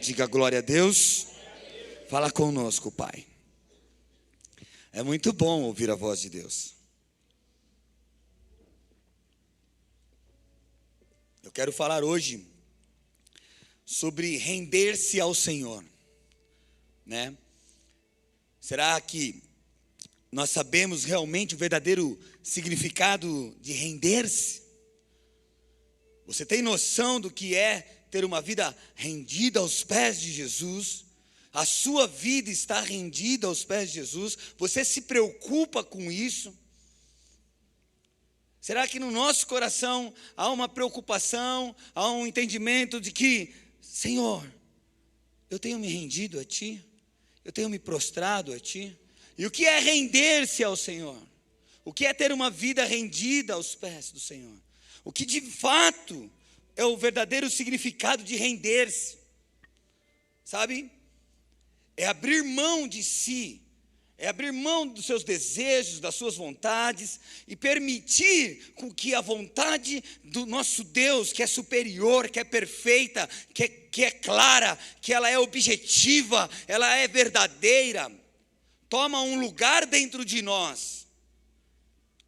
Diga glória a Deus. Fala conosco, Pai. É muito bom ouvir a voz de Deus. Eu quero falar hoje sobre render-se ao Senhor, né? Será que nós sabemos realmente o verdadeiro significado de render-se? Você tem noção do que é ter uma vida rendida aos pés de Jesus? A sua vida está rendida aos pés de Jesus? Você se preocupa com isso? Será que no nosso coração há uma preocupação, há um entendimento de que, Senhor, eu tenho me rendido a Ti, eu tenho me prostrado a Ti? E o que é render-se ao Senhor? O que é ter uma vida rendida aos pés do Senhor? O que de fato é o verdadeiro significado de render-se? Sabe? É abrir mão de si, é abrir mão dos seus desejos, das suas vontades e permitir com que a vontade do nosso Deus, que é superior, que é perfeita, que é clara, que ela é objetiva, ela é verdadeira, toma um lugar dentro de nós.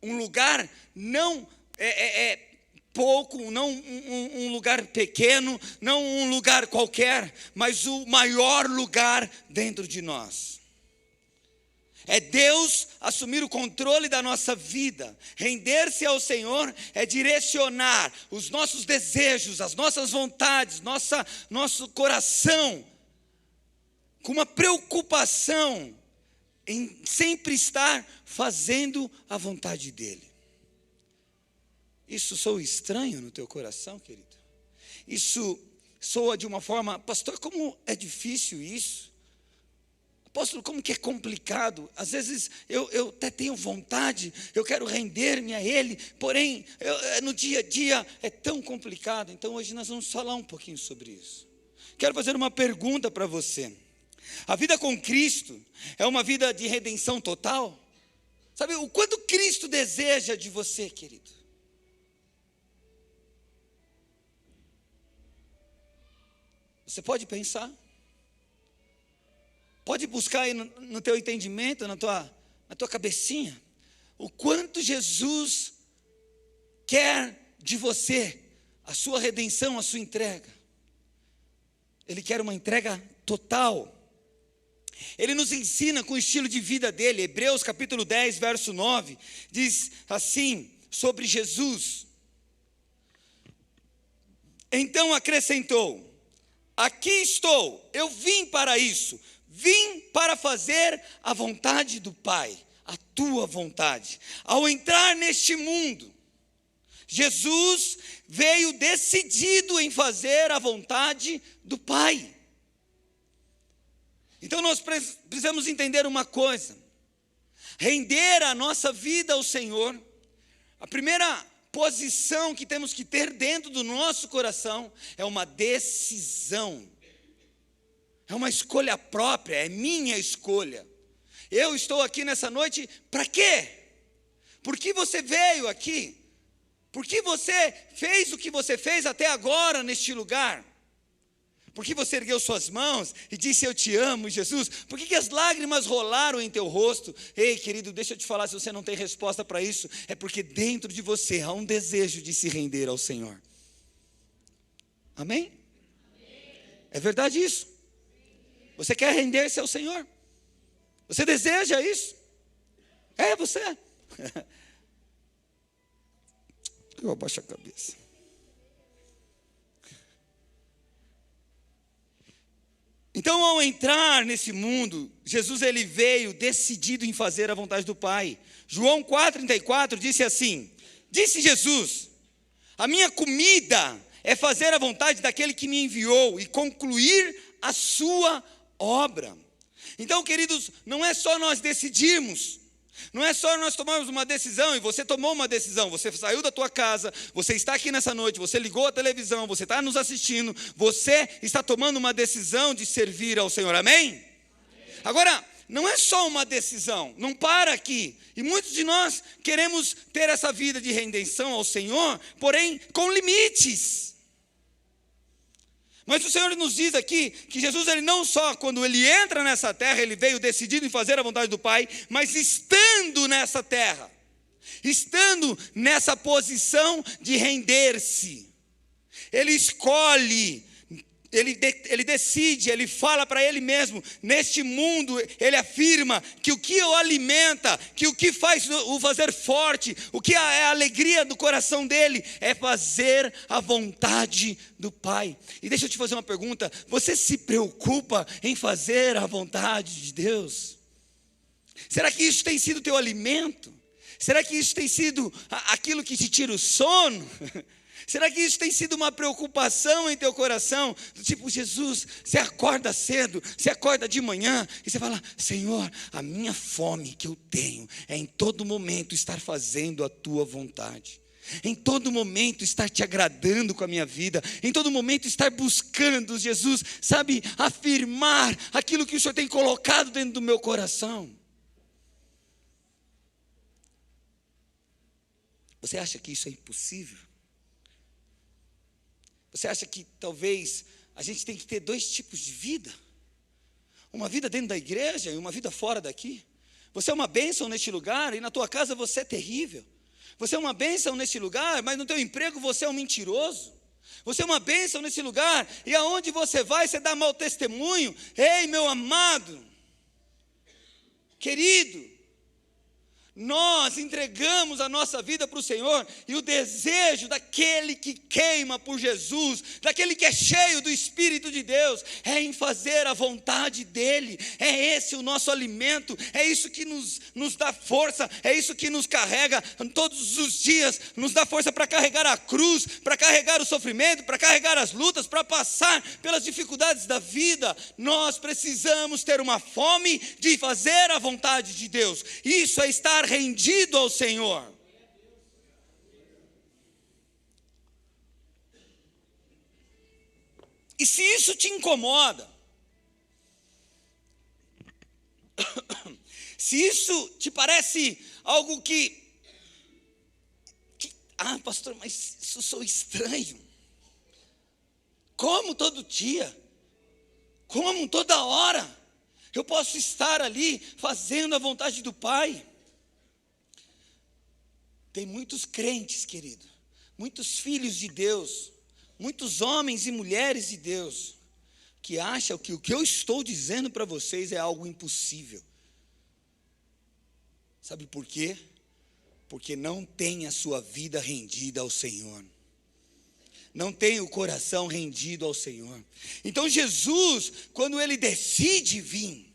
Um lugar não pouco, não um lugar pequeno, não um lugar qualquer, mas o maior lugar dentro de nós. É Deus assumir o controle da nossa vida. Render-se ao Senhor é direcionar os nossos desejos, as nossas vontades, nosso coração, com uma preocupação em sempre estar fazendo a vontade dEle. Isso soa estranho no teu coração, querido? Isso soa de uma forma, pastor, como é difícil isso? Apóstolo, como que é complicado? Às vezes eu até tenho vontade, eu quero render-me a Ele, porém, no dia a dia é tão complicado. Então hoje nós vamos falar um pouquinho sobre isso. Quero fazer uma pergunta para você. A vida com Cristo é uma vida de redenção total? Sabe, o quanto Cristo deseja de você, querido? Você pode pensar, pode buscar aí no teu entendimento, na tua cabecinha, o quanto Jesus quer de você, a sua redenção, a sua entrega. Ele quer uma entrega total. Ele nos ensina com o estilo de vida dele. Hebreus capítulo 10, verso 9, diz assim sobre Jesus. Então acrescentou: aqui estou, eu vim para isso, vim para fazer a vontade do Pai, a tua vontade. Ao entrar neste mundo, Jesus veio decidido em fazer a vontade do Pai. Então nós precisamos entender uma coisa: render a nossa vida ao Senhor, a primeira posição que temos que ter dentro do nosso coração é uma decisão, é uma escolha própria, é minha escolha. Eu estou aqui nessa noite para quê? Por que você veio aqui? Por que você fez o que você fez até agora neste lugar? Por que você ergueu suas mãos e disse eu te amo, Jesus? Por que as lágrimas rolaram em teu rosto? Ei, querido, deixa eu te falar, se você não tem resposta para isso, é porque dentro de você há um desejo de se render ao Senhor. Amém? É verdade isso? Você quer render-se ao Senhor? Você deseja isso? É você. Eu abaixo a cabeça. Então, ao entrar nesse mundo, Jesus ele veio decidido em fazer a vontade do Pai. João 4,34 disse assim: disse Jesus, a minha comida é fazer a vontade daquele que me enviou e concluir a sua obra. Então, queridos, não é só nós decidirmos, não é só nós tomarmos uma decisão, e você tomou uma decisão, você saiu da tua casa, você está aqui nessa noite, você ligou a televisão, você está nos assistindo, você está tomando uma decisão de servir ao Senhor, amém? Agora, não é só uma decisão, não para aqui, e muitos de nós queremos ter essa vida de redenção ao Senhor, porém com limites. Mas o Senhor nos diz aqui que Jesus, ele não só quando ele entra nessa terra, ele veio decidido em fazer a vontade do Pai, mas estando nessa terra, estando nessa posição de render-se, ele escolhe, ele decide, ele fala para ele mesmo, neste mundo, ele afirma que o que o alimenta, que o que faz o fazer forte, o que é a alegria do coração dele, é fazer a vontade do Pai. E deixa eu te fazer uma pergunta: você se preocupa em fazer a vontade de Deus? Será que isso tem sido teu alimento? Será que isso tem sido aquilo que te tira o sono? Será que isso tem sido uma preocupação em teu coração? Do tipo, Jesus, você acorda cedo, você acorda de manhã e você fala: Senhor, a minha fome que eu tenho é em todo momento estar fazendo a tua vontade, em todo momento estar te agradando com a minha vida, em todo momento estar buscando, Jesus, sabe, afirmar aquilo que o Senhor tem colocado dentro do meu coração. Você acha que isso é impossível? Você acha que talvez a gente tem que ter dois tipos de vida? Uma vida dentro da igreja e uma vida fora daqui? Você é uma bênção neste lugar e na tua casa você é terrível. Você é uma bênção neste lugar, mas no teu emprego você é um mentiroso. Você é uma bênção nesse lugar e aonde você vai, você dá mau testemunho. Ei, meu amado, querido, nós entregamos a nossa vida para o Senhor, e o desejo daquele que queima por Jesus, daquele que é cheio do Espírito de Deus, é em fazer a vontade dEle. É esse o nosso alimento, é isso que nos dá força, é isso que nos carrega todos os dias, nos dá força para carregar a cruz, para carregar o sofrimento, para carregar as lutas, para passar pelas dificuldades da vida. Nós precisamos ter uma fome de fazer a vontade de Deus. Isso é estar rendido ao Senhor. E se isso te incomoda, se isso te parece algo que pastor, mas isso sou estranho. Como todo dia, como toda hora, eu posso estar ali fazendo a vontade do Pai? Tem muitos crentes, querido, muitos filhos de Deus, muitos homens e mulheres de Deus, que acham que o que eu estou dizendo para vocês é algo impossível. Sabe por quê? Porque não tem a sua vida rendida ao Senhor, não tem o coração rendido ao Senhor. Então Jesus, quando ele decide vir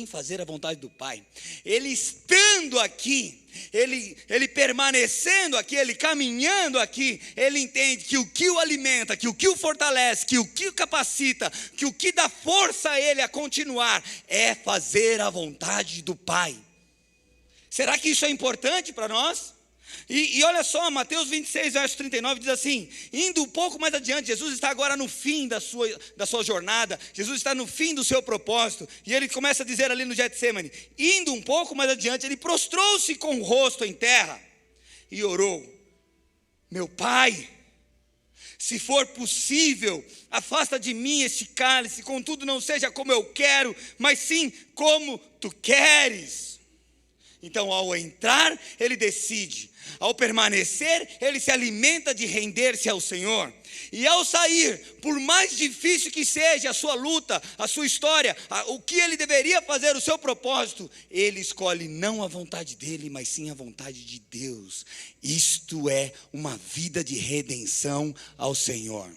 fazer a vontade do Pai, ele estando aqui, ele permanecendo aqui, ele caminhando aqui, ele entende que o que o alimenta, que o que o fortalece, que o que o capacita, que o que dá força a ele a continuar, é fazer a vontade do Pai. Será que isso é importante para nós? E olha só, Mateus 26, verso 39 diz assim: indo um pouco mais adiante, Jesus está agora no fim da sua jornada, Jesus está no fim do seu propósito, e ele começa a dizer ali no Getsemane, indo um pouco mais adiante, ele prostrou-se com o rosto em terra e orou: meu Pai, se for possível, afasta de mim este cálice, contudo não seja como eu quero, mas sim como tu queres. Então, ao entrar, ele decide. Ao permanecer, ele se alimenta de render-se ao Senhor. E ao sair, por mais difícil que seja a sua luta, a sua história, o que ele deveria fazer, o seu propósito, ele escolhe não a vontade dele, mas sim a vontade de Deus. Isto é uma vida de redenção ao Senhor.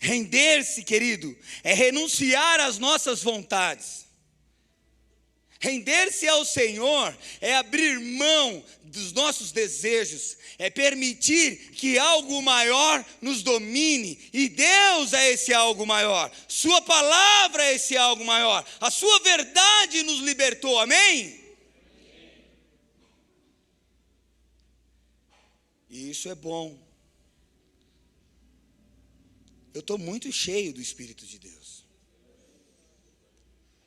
Render-se, querido, é renunciar às nossas vontades. Render-se ao Senhor é abrir mão dos nossos desejos, é permitir que algo maior nos domine, e Deus é esse algo maior, sua palavra é esse algo maior, a sua verdade nos libertou, amém? E isso é bom. Eu estou muito cheio do Espírito de Deus.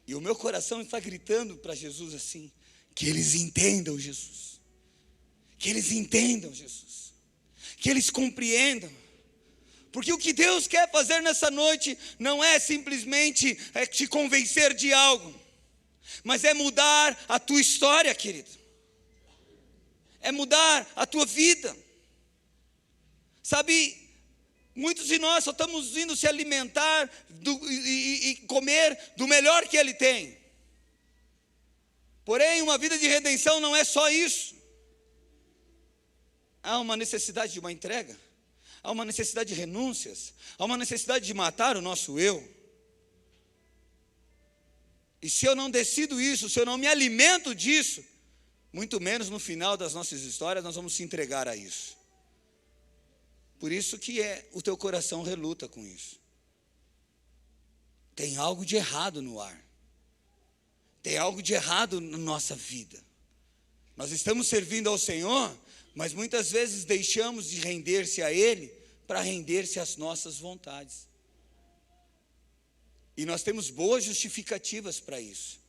E o meu coração está gritando para Jesus assim: que eles entendam Jesus. que eles entendam, Jesus, que eles compreendam. Porque o que Deus quer fazer nessa noite não é simplesmente te convencer de algo, mas é mudar a tua história, querido. É mudar a tua vida. Sabe, muitos de nós só estamos indo se alimentar e comer do melhor que Ele tem. Porém, uma vida de redenção não é só isso. Há uma necessidade de uma entrega. Há uma necessidade de renúncias. Há uma necessidade de matar o nosso eu. E se eu não decido isso, se eu não me alimento disso, muito menos no final das nossas histórias nós vamos se entregar a isso. Por isso que o teu coração reluta com isso. Tem algo de errado no ar. Tem algo de errado na nossa vida. Nós estamos servindo ao Senhor, mas muitas vezes deixamos de render-se a Ele para render-se às nossas vontades. E nós temos boas justificativas para isso.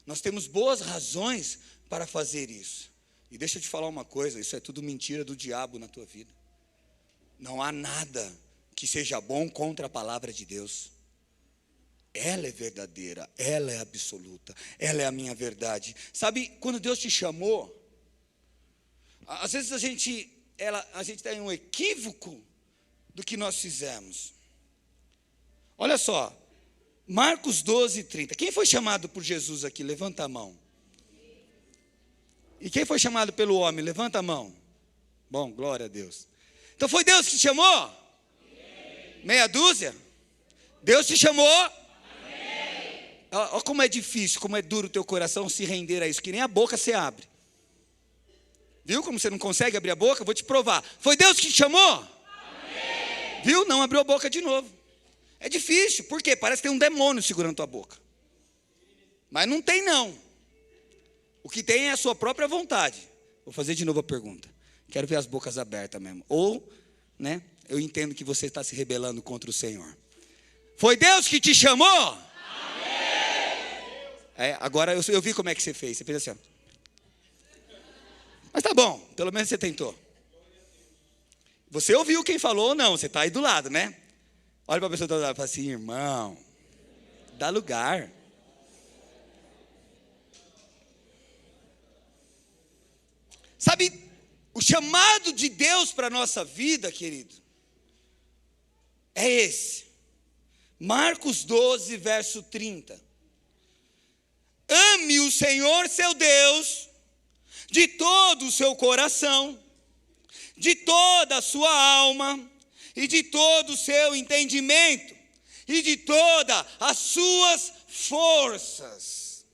Nós temos boas razões para fazer isso. E deixa eu te falar uma coisa, isso é tudo mentira do diabo na tua vida. Não há nada que seja bom contra a palavra de Deus. Ela é verdadeira, ela é absoluta, ela é a minha verdade. Sabe, quando Deus te chamou, às vezes a gente tem um equívoco do que nós fizemos. Olha só, Marcos 12:30. Quem foi chamado por Jesus aqui? Levanta a mão. E quem foi chamado pelo homem? Levanta a mão. Bom, glória a Deus. Então foi Deus que te chamou? Meia dúzia? Deus te chamou? Olha como é difícil, como é duro o teu coração se render a isso, que nem a boca você abre. Viu como você não consegue abrir a boca? Vou te provar. Foi Deus que te chamou? Amém. Viu? Não abriu a boca de novo. É difícil, por quê? Parece que tem um demônio segurando tua boca. Mas não tem não. O que tem é a sua própria vontade. Vou fazer de novo a pergunta. Quero ver as bocas abertas mesmo. Ou, né, eu entendo que você está se rebelando contra o Senhor. Foi Deus que te chamou? Amém. Agora eu vi como é que você fez. Você fez assim, ó. Mas tá bom, pelo menos você tentou. Você ouviu quem falou ou não? Você está aí do lado, né? Olha para a pessoa do lado e fala assim, irmão, dá lugar. Sabe, o chamado de Deus para a nossa vida, querido, é esse. Marcos 12, verso 30. Ame o Senhor seu Deus de todo o seu coração, de toda a sua alma, e de todo o seu entendimento, e de todas as suas forças.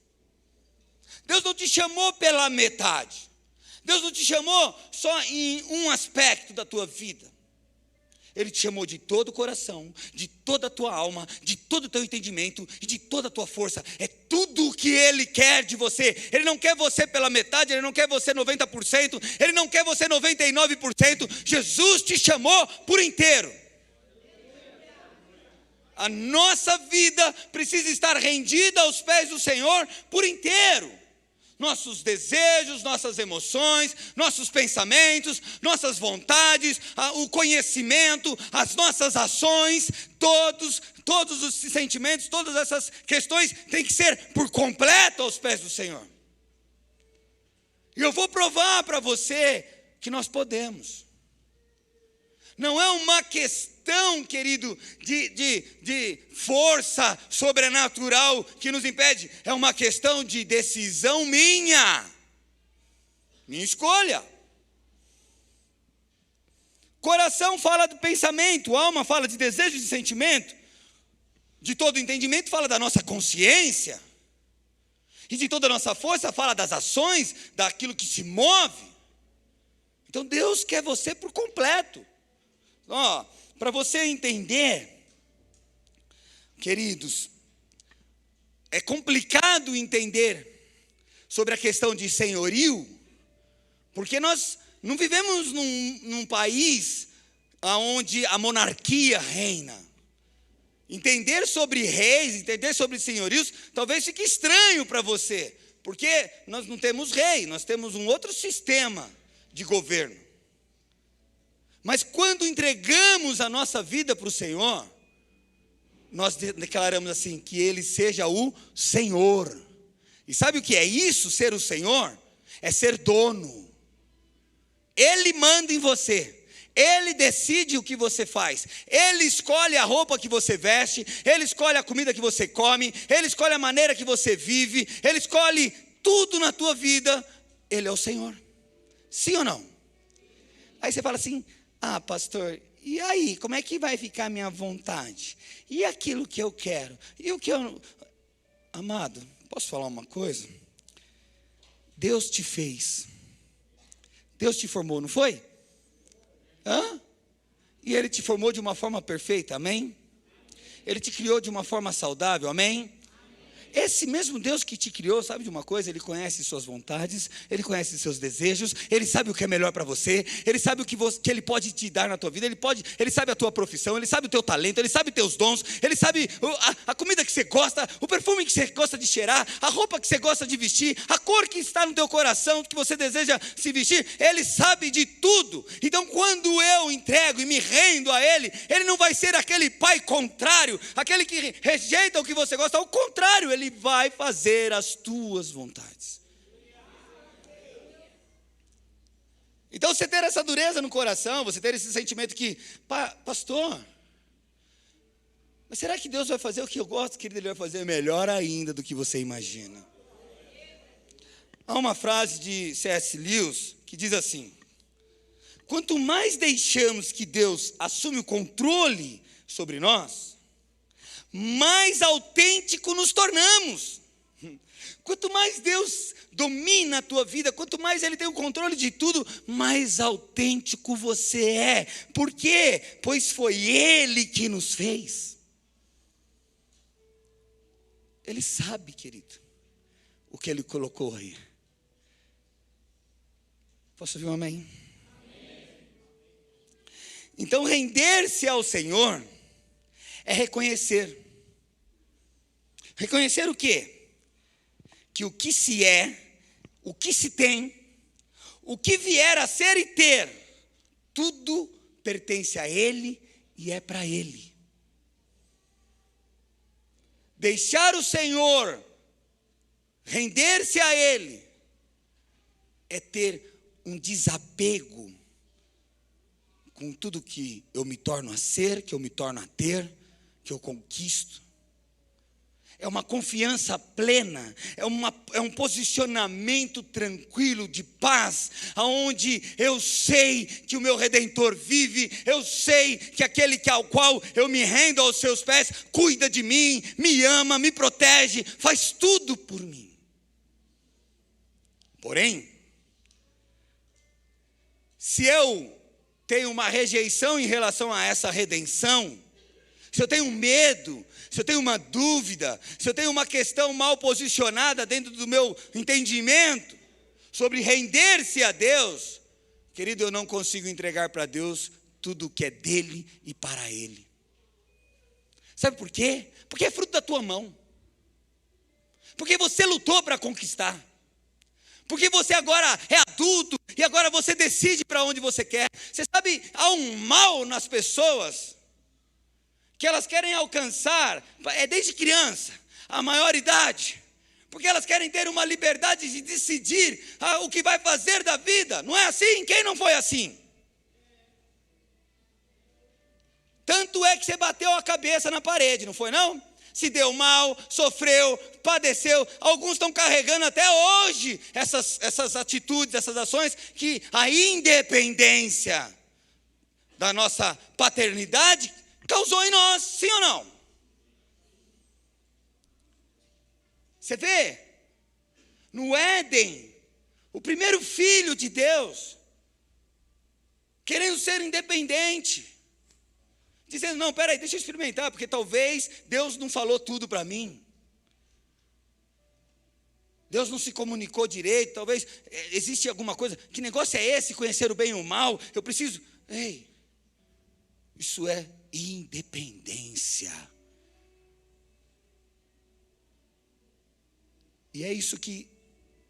Deus não te chamou pela metade. Deus não te chamou só em um aspecto da tua vida. Ele te chamou de todo o coração, de toda a tua alma, de todo o teu entendimento e de toda a tua força. É tudo o que Ele quer de você. Ele não quer você pela metade, Ele não quer você 90%, Ele não quer você 99%. Jesus te chamou por inteiro. A nossa vida precisa estar rendida aos pés do Senhor por inteiro. Nossos desejos, nossas emoções, nossos pensamentos, nossas vontades, o conhecimento, as nossas ações, todos os sentimentos, todas essas questões têm que ser por completo aos pés do Senhor. E eu vou provar para você que nós podemos. Não é uma questão, querido, de força sobrenatural que nos impede. É uma questão de decisão minha. Minha escolha. Coração fala do pensamento, alma fala de desejo e de sentimento. De todo entendimento fala da nossa consciência. E de toda a nossa força fala das ações, daquilo que se move. Então Deus quer você por completo. Para você entender, queridos, é complicado entender sobre a questão de senhorio, porque nós não vivemos num país onde a monarquia reina. Entender sobre reis, entender sobre senhorios, talvez fique estranho para você, porque nós não temos rei, nós temos um outro sistema de governo. Mas quando entregamos a nossa vida para o Senhor, nós declaramos assim, que Ele seja o Senhor. E sabe o que é isso, ser o Senhor? É ser dono. Ele manda em você. Ele decide o que você faz. Ele escolhe a roupa que você veste. Ele escolhe a comida que você come. Ele escolhe a maneira que você vive. Ele escolhe tudo na tua vida. Ele é o Senhor. Sim ou não? Aí você fala assim, pastor, e aí, como é que vai ficar a minha vontade? E aquilo que eu quero? E o que eu... Amado, posso falar uma coisa? Deus te fez. Deus te formou, não foi? E Ele te formou de uma forma perfeita, amém? Ele te criou de uma forma saudável, amém? Esse mesmo Deus que te criou, sabe de uma coisa? Ele conhece suas vontades, Ele conhece seus desejos, Ele sabe o que é melhor para você, Ele sabe o que Ele pode te dar na tua vida, Ele sabe a tua profissão, Ele sabe o teu talento, Ele sabe os teus dons, Ele sabe a comida que você gosta, o perfume que você gosta de cheirar, a roupa que você gosta de vestir, a cor que está no teu coração, que você deseja se vestir, Ele sabe de tudo. Então quando eu entrego e me rendo a Ele, Ele não vai ser aquele pai contrário, aquele que rejeita o que você gosta, ao contrário, Ele vai fazer as tuas vontades. Então você ter essa dureza no coração, você ter esse sentimento que, pastor, mas será que Deus vai fazer o que eu gosto? Querido, Ele vai fazer melhor ainda do que você imagina. Há uma frase de C.S. Lewis que diz assim: quanto mais deixamos que Deus assume o controle sobre nós, mais autêntico nos tornamos. Quanto mais Deus domina a tua vida, quanto mais Ele tem o controle de tudo, mais autêntico você é. Por quê? Pois foi Ele que nos fez. Ele sabe, querido, o que Ele colocou aí. Posso ouvir um amém? Então, render-se ao Senhor é reconhecer. Reconhecer o quê? Que o que se é, o que se tem, o que vier a ser e ter, tudo pertence a Ele e é para Ele. Deixar o Senhor, render-se a Ele, é ter um desapego com tudo que eu me torno a ser, que eu me torno a ter, que eu conquisto. É uma confiança plena, é um posicionamento tranquilo, de paz, aonde eu sei que o meu Redentor vive, eu sei que aquele ao qual eu me rendo aos seus pés, cuida de mim, me ama, me protege, faz tudo por mim. Porém, se eu tenho uma rejeição em relação a essa redenção, se eu tenho medo, se eu tenho uma dúvida, se eu tenho uma questão mal posicionada dentro do meu entendimento sobre render-se a Deus, querido, eu não consigo entregar para Deus tudo o que é dele e para Ele. Sabe por quê? Porque é fruto da tua mão. Porque você lutou para conquistar. Porque você agora é adulto e agora você decide para onde você quer. Você sabe, há um mal nas pessoas que elas querem alcançar, desde criança, a maioridade, porque elas querem ter uma liberdade de decidir o que vai fazer da vida. Não é assim? Quem não foi assim? Tanto é que você bateu a cabeça na parede, não foi não? Se deu mal, sofreu, padeceu. Alguns estão carregando até hoje essas atitudes, essas ações, que a independência da nossa paternidade causou em nós, sim ou não? Você vê, no Éden, o primeiro filho de Deus, querendo ser independente, dizendo, não, peraí, deixa eu experimentar, porque talvez Deus não falou tudo para mim. Deus não se comunicou direito, talvez existe alguma coisa. Que negócio é esse, conhecer o bem e o mal? Eu preciso... Ei, isso é independência. E é isso que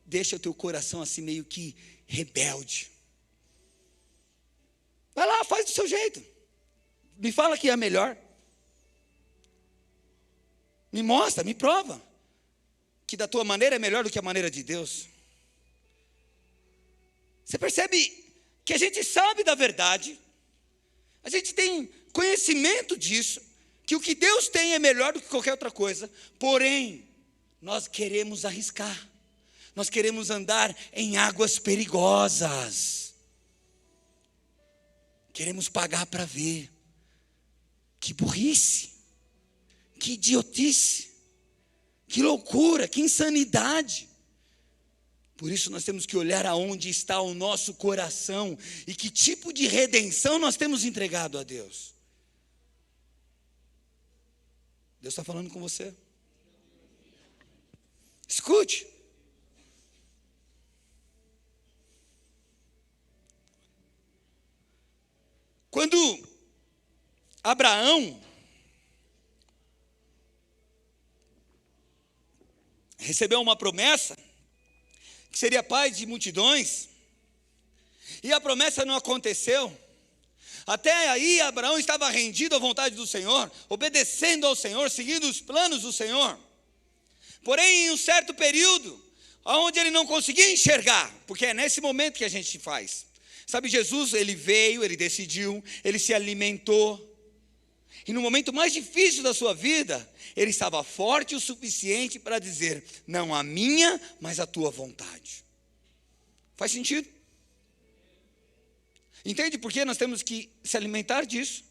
deixa o teu coração assim meio que rebelde. Vai lá, faz do seu jeito. Me fala que é melhor. Me mostra, me prova que da tua maneira é melhor do que a maneira de Deus. Você percebe que a gente sabe da verdade, a gente tem conhecimento disso, que o que Deus tem é melhor do que qualquer outra coisa, porém, nós queremos arriscar, nós queremos andar em águas perigosas, queremos pagar para ver. Que burrice, que idiotice, que loucura, que insanidade. Por isso nós temos que olhar aonde está o nosso coração e que tipo de redenção nós temos entregado a Deus. Deus está falando com você. Escute. Quando Abraão recebeu uma promessa que seria pai de multidões, e a promessa não aconteceu. Até aí Abraão estava rendido à vontade do Senhor, obedecendo ao Senhor, seguindo os planos do Senhor. Porém, em um certo período, onde ele não conseguia enxergar, porque é nesse momento que a gente faz. Sabe, Jesus, ele veio, ele decidiu, ele se alimentou. E no momento mais difícil da sua vida, ele estava forte o suficiente para dizer, não a minha, mas a tua vontade. Faz sentido? Entende por que nós temos que se alimentar disso?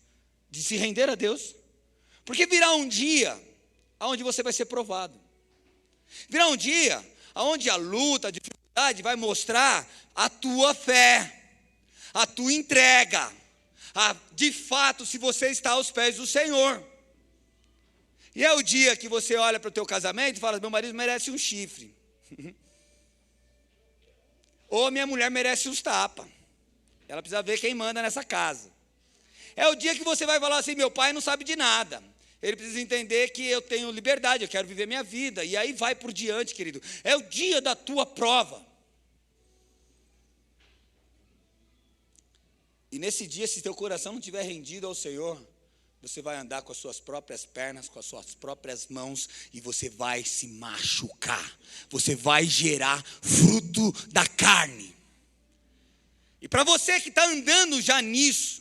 De se render a Deus? Porque virá um dia onde você vai ser provado. Virá um dia onde a luta, a dificuldade vai mostrar a tua fé, a tua entrega. De fato, se você está aos pés do Senhor. E é o dia que você olha para o teu casamento e fala, meu marido merece um chifre. Ou minha mulher merece uns tapas. Ela precisa ver quem manda nessa casa. É o dia que você vai falar assim, meu pai não sabe de nada. Ele precisa entender que eu tenho liberdade, eu quero viver minha vida. E aí vai por diante, querido. É o dia da tua prova. E nesse dia, se teu coração não estiver rendido ao Senhor, você vai andar com as suas próprias pernas, com as suas próprias mãos, e você vai se machucar. Você vai gerar fruto da carne. E para você que está andando já nisso,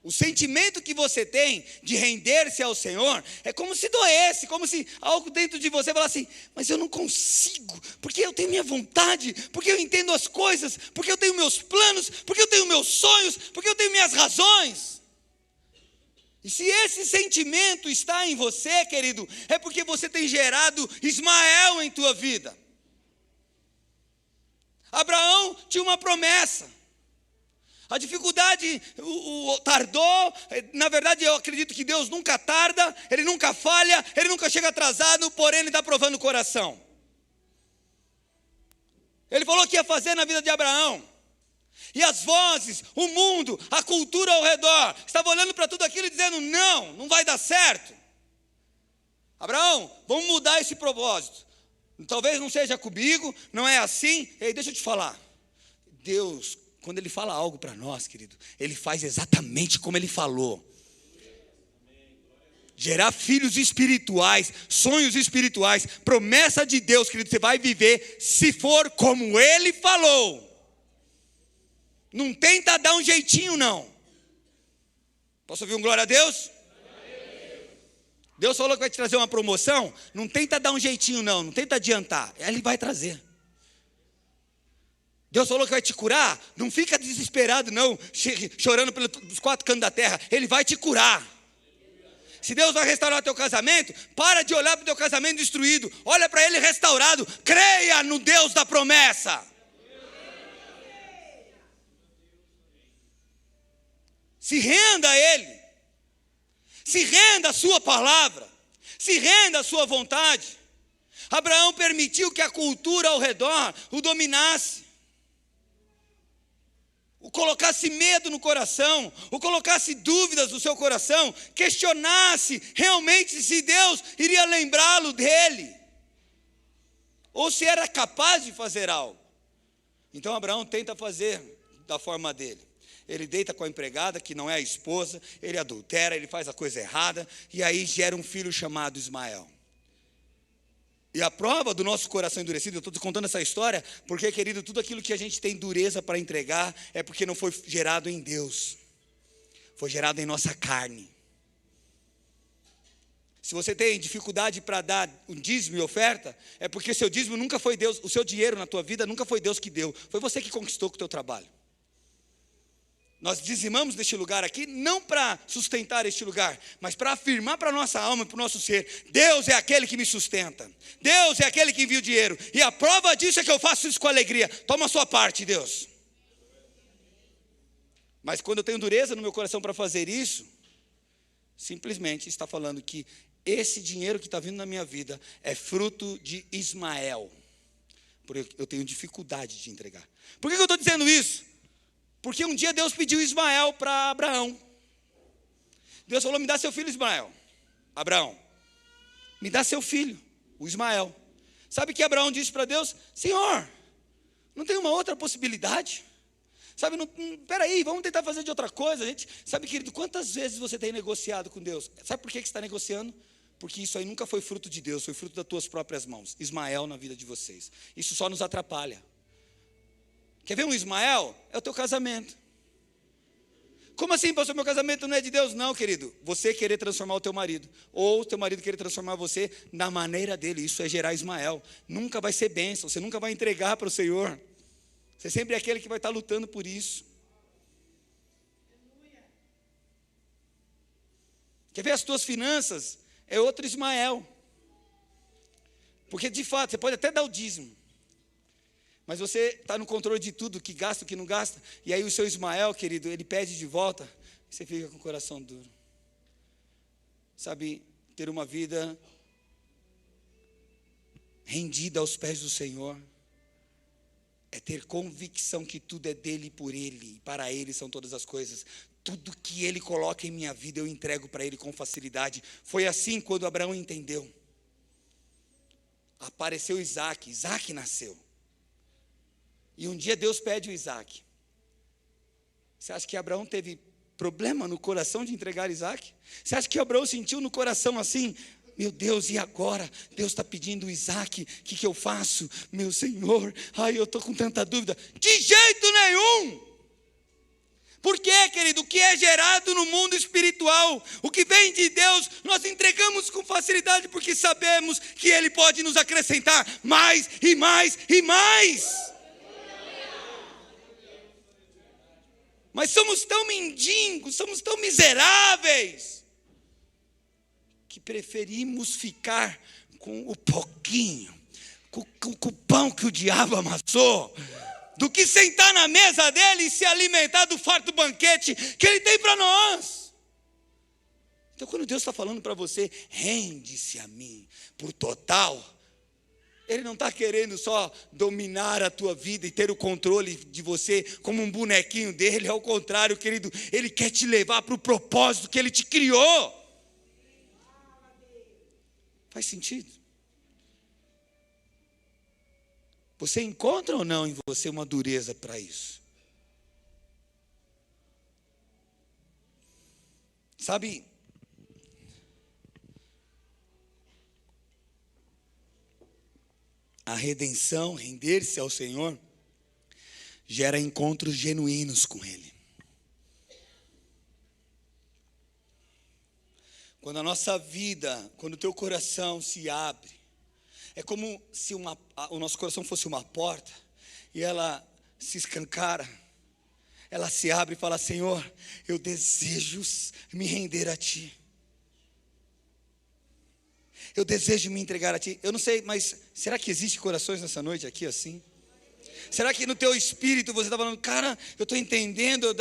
o sentimento que você tem de render-se ao Senhor é como se doesse, como se algo dentro de você falasse assim, mas eu não consigo, porque eu tenho minha vontade, porque eu entendo as coisas, porque eu tenho meus planos, porque eu tenho meus sonhos, porque eu tenho minhas razões. E se esse sentimento está em você, querido, é porque você tem gerado Ismael em tua vida. Abraão tinha uma promessa. A dificuldade tardou, na verdade eu acredito que Deus nunca tarda, Ele nunca falha, Ele nunca chega atrasado, porém Ele está provando o coração. Ele falou que ia fazer na vida de Abraão, e as vozes, o mundo, a cultura ao redor, estavam olhando para tudo aquilo e dizendo, não vai dar certo. Abraão, vamos mudar esse propósito, talvez não seja comigo, não é assim. Ei, deixa eu te falar, Deus, quando Ele fala algo para nós, querido, Ele faz exatamente como Ele falou. Gerar filhos espirituais, sonhos espirituais, promessa de Deus, querido, você vai viver se for como Ele falou. Não tenta dar um jeitinho, não. Posso ouvir um glória a Deus? Deus falou que vai te trazer uma promoção, não tenta dar um jeitinho, não tenta adiantar, Ele vai trazer. Deus falou que vai te curar, não fica desesperado não, chorando pelos quatro cantos da terra, Ele vai te curar. Se Deus vai restaurar o teu casamento, para de olhar para o teu casamento destruído, olha para ele restaurado, creia no Deus da promessa. Se renda a Ele, se renda a sua palavra, se renda a sua vontade. Abraão permitiu que a cultura ao redor o dominasse, o colocasse medo no coração, o colocasse dúvidas no seu coração, questionasse realmente se Deus iria lembrá-lo dele, ou se era capaz de fazer algo. Então Abraão tenta fazer da forma dele. ele deita com a empregada, que não é a esposa, ele adultera, ele faz a coisa errada, e aí gera um filho chamado Ismael. E a prova do nosso coração endurecido, eu estou te contando essa história, porque, querido, tudo aquilo que a gente tem dureza para entregar, é porque não foi gerado em Deus, foi gerado em nossa carne. Se você tem dificuldade para dar um dízimo e oferta, é porque seu dízimo nunca foi Deus, o seu dinheiro na tua vida nunca foi Deus que deu, foi você que conquistou com o teu trabalho. Nós dizimamos neste lugar aqui, não para sustentar este lugar, mas para afirmar para a nossa alma e para o nosso ser, Deus é aquele que me sustenta, Deus é aquele que envia o dinheiro, e a prova disso é que eu faço isso com alegria. Toma a sua parte, Deus. Mas quando eu tenho dureza no meu coração para fazer isso, simplesmente está falando que esse dinheiro que está vindo na minha vida é fruto de Ismael, porque eu tenho dificuldade de entregar. Por que eu estou dizendo isso? Porque um dia Deus pediu Ismael para Abraão. Deus falou, me dá seu filho Ismael. Abraão, me dá seu filho, o Ismael. Sabe o que Abraão disse para Deus? Senhor, não tem uma outra possibilidade? Sabe, peraí, vamos tentar fazer de outra coisa. Gente, sabe, querido, quantas vezes você tem negociado com Deus? Sabe por que você está negociando? Porque isso aí nunca foi fruto de Deus, foi fruto das tuas próprias mãos. Ismael na vida de vocês. Isso só nos atrapalha. Quer ver um Ismael? É o teu casamento. Como assim, pastor, meu casamento não é de Deus? Não, querido, você querer transformar o teu marido, ou o teu marido querer transformar você na maneira dele, isso é gerar Ismael. Nunca vai ser bênção, você nunca vai entregar para o Senhor. Você sempre é aquele que vai estar lutando por isso. Quer ver as tuas finanças? É outro Ismael. Porque de fato, você pode até dar o dízimo, mas você está no controle de tudo, que gasta, o que não gasta. E aí o seu Ismael, querido, ele pede de volta, e você fica com o coração duro. Sabe, ter uma vida rendida aos pés do Senhor é ter convicção que tudo é dele e por ele, e para ele são todas as coisas. Tudo que ele coloca em minha vida eu entrego para ele com facilidade. Foi assim quando Abraão entendeu. Apareceu Isaac, Isaac nasceu. E um dia Deus pede o Isaac. Você acha que Abraão teve problema no coração de entregar Isaac? Você acha que Abraão sentiu no coração assim, meu Deus, e agora? Deus está pedindo o Isaac, o que eu faço? Meu Senhor, ai, eu estou com tanta dúvida. De jeito nenhum! Por quê, querido? O que é gerado no mundo espiritual, o que vem de Deus, nós entregamos com facilidade, porque sabemos que Ele pode nos acrescentar mais e mais e mais. Mas somos tão mendigos, somos tão miseráveis, que preferimos ficar com o pouquinho, com o pão que o diabo amassou, do que sentar na mesa dele e se alimentar do farto banquete que ele tem para nós. Então quando Deus está falando para você, rende-se a mim por total, Ele não está querendo só dominar a tua vida e ter o controle de você como um bonequinho dele. Ao contrário, querido, Ele quer te levar para o propósito que Ele te criou. Faz sentido? Você encontra ou não em você uma dureza para isso? Sabe, a redenção, render-se ao Senhor, gera encontros genuínos com Ele. Quando a nossa vida, quando o teu coração se abre, é como se o nosso coração fosse uma porta, e ela se escancara, ela se abre e fala, Senhor, eu desejo me render a Ti. Eu desejo me entregar a Ti. Eu não sei, mas será que existem corações nessa noite aqui assim? Será que no teu espírito você está falando, cara, eu estou entendendo,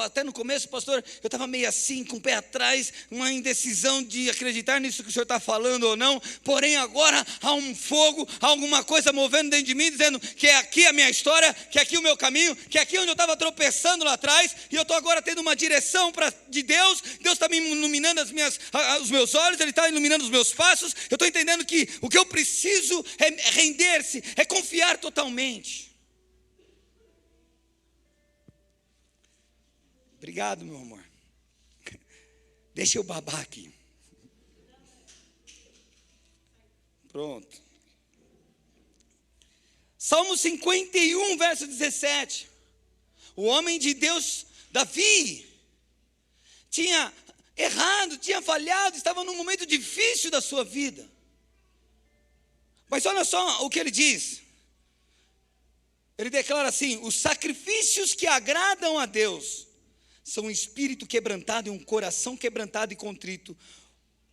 até no começo, pastor, eu estava meio assim, com o pé atrás, uma indecisão de acreditar nisso que o senhor está falando ou não, porém agora há um fogo, há alguma coisa movendo dentro de mim, dizendo que é aqui a minha história, que é aqui o meu caminho, que é aqui onde eu estava tropeçando lá atrás, e eu estou agora tendo uma direção de Deus, Deus está me iluminando os meus olhos, Ele está iluminando os meus passos, eu estou entendendo que o que eu preciso é render-se, é confiar totalmente. Obrigado, meu amor. Deixa eu babar aqui. Pronto. Salmo 51, verso 17. O homem de Deus, Davi, tinha errado, tinha falhado, estava num momento difícil da sua vida. Mas olha só o que ele diz. Ele declara assim: os sacrifícios que agradam a Deus são um espírito quebrantado e um coração quebrantado e contrito.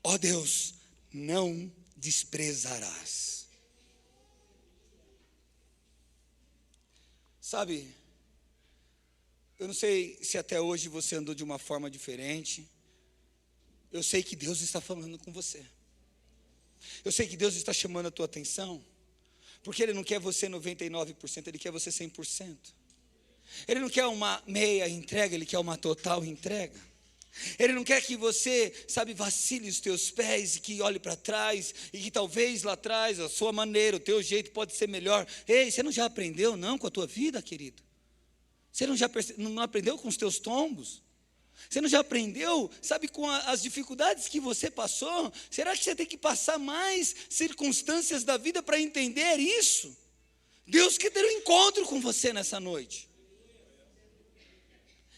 Ó Deus, não desprezarás. Sabe, eu não sei se até hoje você andou de uma forma diferente. Eu sei que Deus está falando com você. Eu sei que Deus está chamando a tua atenção, porque Ele não quer você 99%, Ele quer você 100%. Ele não quer uma meia entrega, Ele quer uma total entrega. Ele não quer que você, vacile os teus pés e que olhe para trás, e que talvez lá atrás a sua maneira, o teu jeito pode ser melhor. Ei, você não já aprendeu não com a tua vida, querido? Você não aprendeu com os teus tombos? Você não já aprendeu, com as dificuldades que você passou? Será que você tem que passar mais circunstâncias da vida para entender isso? Deus quer ter um encontro com você nessa noite.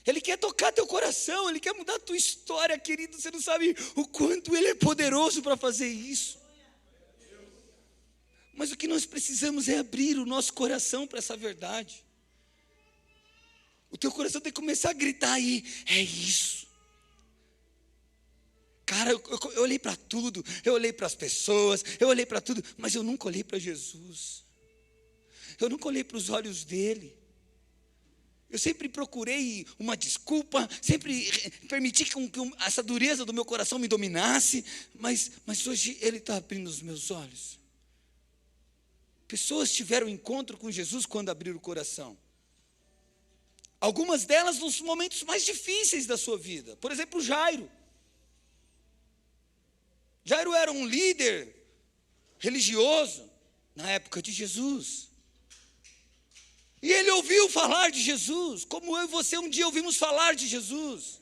Ele quer tocar teu coração, Ele quer mudar a tua história, querido. Você não sabe o quanto Ele é poderoso para fazer isso. Mas o que nós precisamos é abrir o nosso coração para essa verdade. O teu coração tem que começar a gritar aí, é isso. Cara, eu olhei para tudo, eu olhei para as pessoas, eu olhei para tudo, mas eu nunca olhei para Jesus. Eu nunca olhei para os olhos dele. Eu sempre procurei uma desculpa, sempre permiti que essa dureza do meu coração me dominasse, mas hoje Ele está abrindo os meus olhos. Pessoas tiveram encontro com Jesus quando abriram o coração. Algumas delas nos momentos mais difíceis da sua vida. Por exemplo, Jairo. Jairo era um líder religioso na época de Jesus. E ele ouviu falar de Jesus, como eu e você um dia ouvimos falar de Jesus.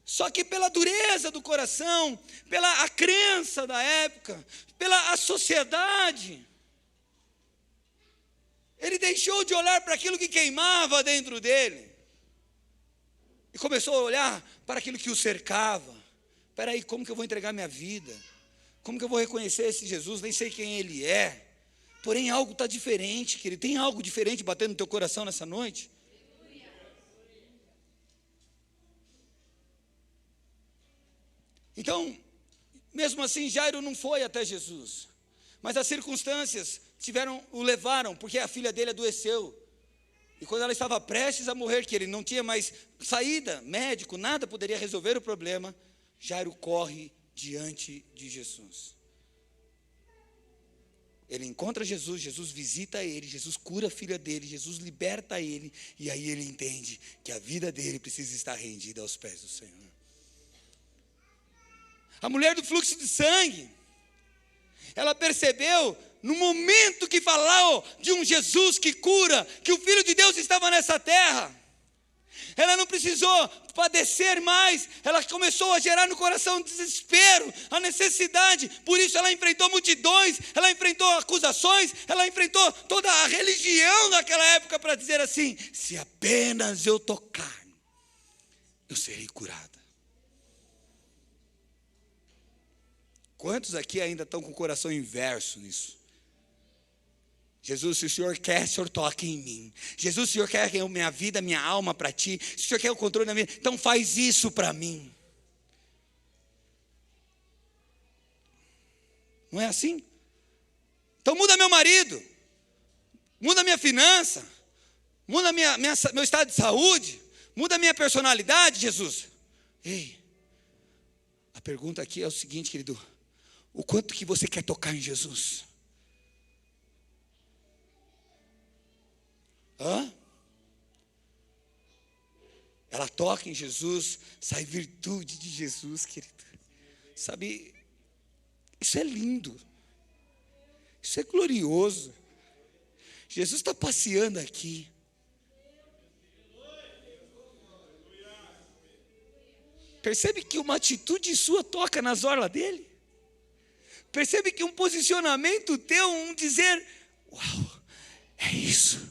Só que pela dureza do coração, pela a crença da época, pela a sociedade, ele deixou de olhar para aquilo que queimava dentro dele. E começou a olhar para aquilo que o cercava. Espera aí, como que eu vou entregar minha vida? Como que eu vou reconhecer esse Jesus? Nem sei quem ele é. Porém, algo está diferente, querido. Tem algo diferente batendo no teu coração nessa noite? Então, mesmo assim, Jairo não foi até Jesus. Mas as circunstâncias o levaram, porque a filha dele adoeceu. E quando ela estava prestes a morrer, que ele não tinha mais saída, médico, nada poderia resolver o problema, Jairo corre diante de Jesus. Ele encontra Jesus, Jesus visita ele, Jesus cura a filha dele, Jesus liberta ele, e aí ele entende que a vida dele precisa estar rendida aos pés do Senhor. A mulher do fluxo de sangue, ela percebeu, no momento que falou de um Jesus que cura, que o Filho de Deus estava nessa terra, ela não precisou padecer mais, ela começou a gerar no coração um desespero, a necessidade, por isso ela enfrentou multidões, ela enfrentou acusações, ela enfrentou toda a religião daquela época para dizer assim: se apenas eu tocar, eu serei curada. Quantos aqui ainda estão com o coração inverso nisso? Jesus, se o Senhor quer, o Senhor toca em mim. Jesus, se o Senhor quer a minha vida, minha alma para ti, se o Senhor quer o controle da minha vida, então faz isso para mim. Não é assim? Então muda meu marido, muda minha finança, muda meu estado de saúde, muda minha personalidade, Jesus. Ei, a pergunta aqui é o seguinte, querido: o quanto que você quer tocar em Jesus? Ela toca em Jesus, sai virtude de Jesus, querido. Sabe, isso é lindo, isso é glorioso. Jesus está passeando aqui. Percebe que uma atitude sua toca nas orlas dele? Percebe que um posicionamento teu, um dizer, uau, é isso.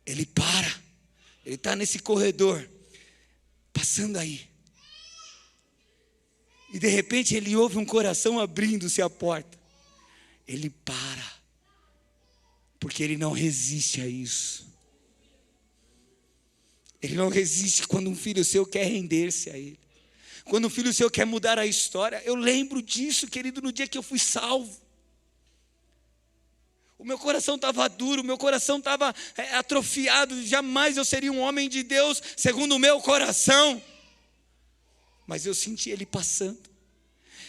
Ele para, ele está nesse corredor, passando aí. E de repente ele ouve um coração abrindo-se a porta. Ele para, porque ele não resiste a isso. Ele não resiste quando um filho seu quer render-se a ele. Quando um filho seu quer mudar a história. Eu lembro disso, querido, no dia que eu fui salvo. O meu coração estava duro, o meu coração estava atrofiado. Jamais eu seria um homem de Deus segundo o meu coração. Mas eu senti ele passando.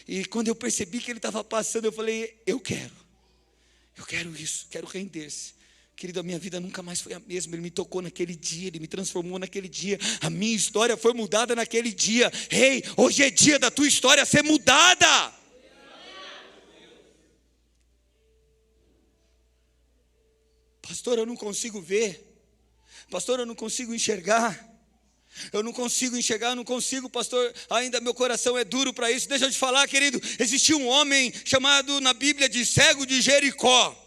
E quando eu percebi que ele estava passando, eu falei, eu quero isso, quero render-se. Querido, a minha vida nunca mais foi a mesma. Ele me tocou naquele dia, ele me transformou naquele dia. A minha história foi mudada naquele dia. Ei, hoje é dia da tua história ser mudada. Pastor, eu não consigo ver. Pastor, eu não consigo enxergar. Eu não consigo enxergar, eu não consigo, pastor, ainda meu coração é duro para isso. Deixa eu te falar, querido, existia um homem chamado na Bíblia de cego de Jericó.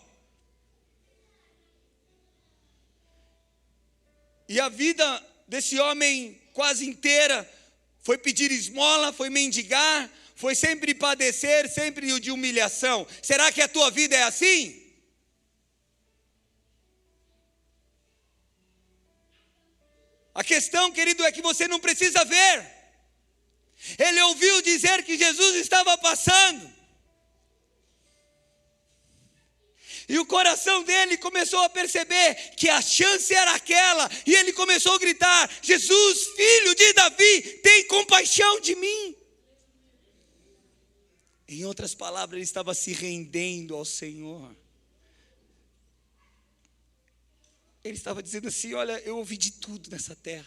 E a vida desse homem quase inteira foi pedir esmola, foi mendigar, foi sempre padecer, sempre de humilhação. Será que a tua vida é assim? A questão, querido, é que você não precisa ver. Ele ouviu dizer que Jesus estava passando. E o coração dele começou a perceber que a chance era aquela. E ele começou a gritar, Jesus, filho de Davi, tem compaixão de mim. Em outras palavras, ele estava se rendendo ao Senhor. Ele estava dizendo assim, olha, eu ouvi de tudo nessa terra.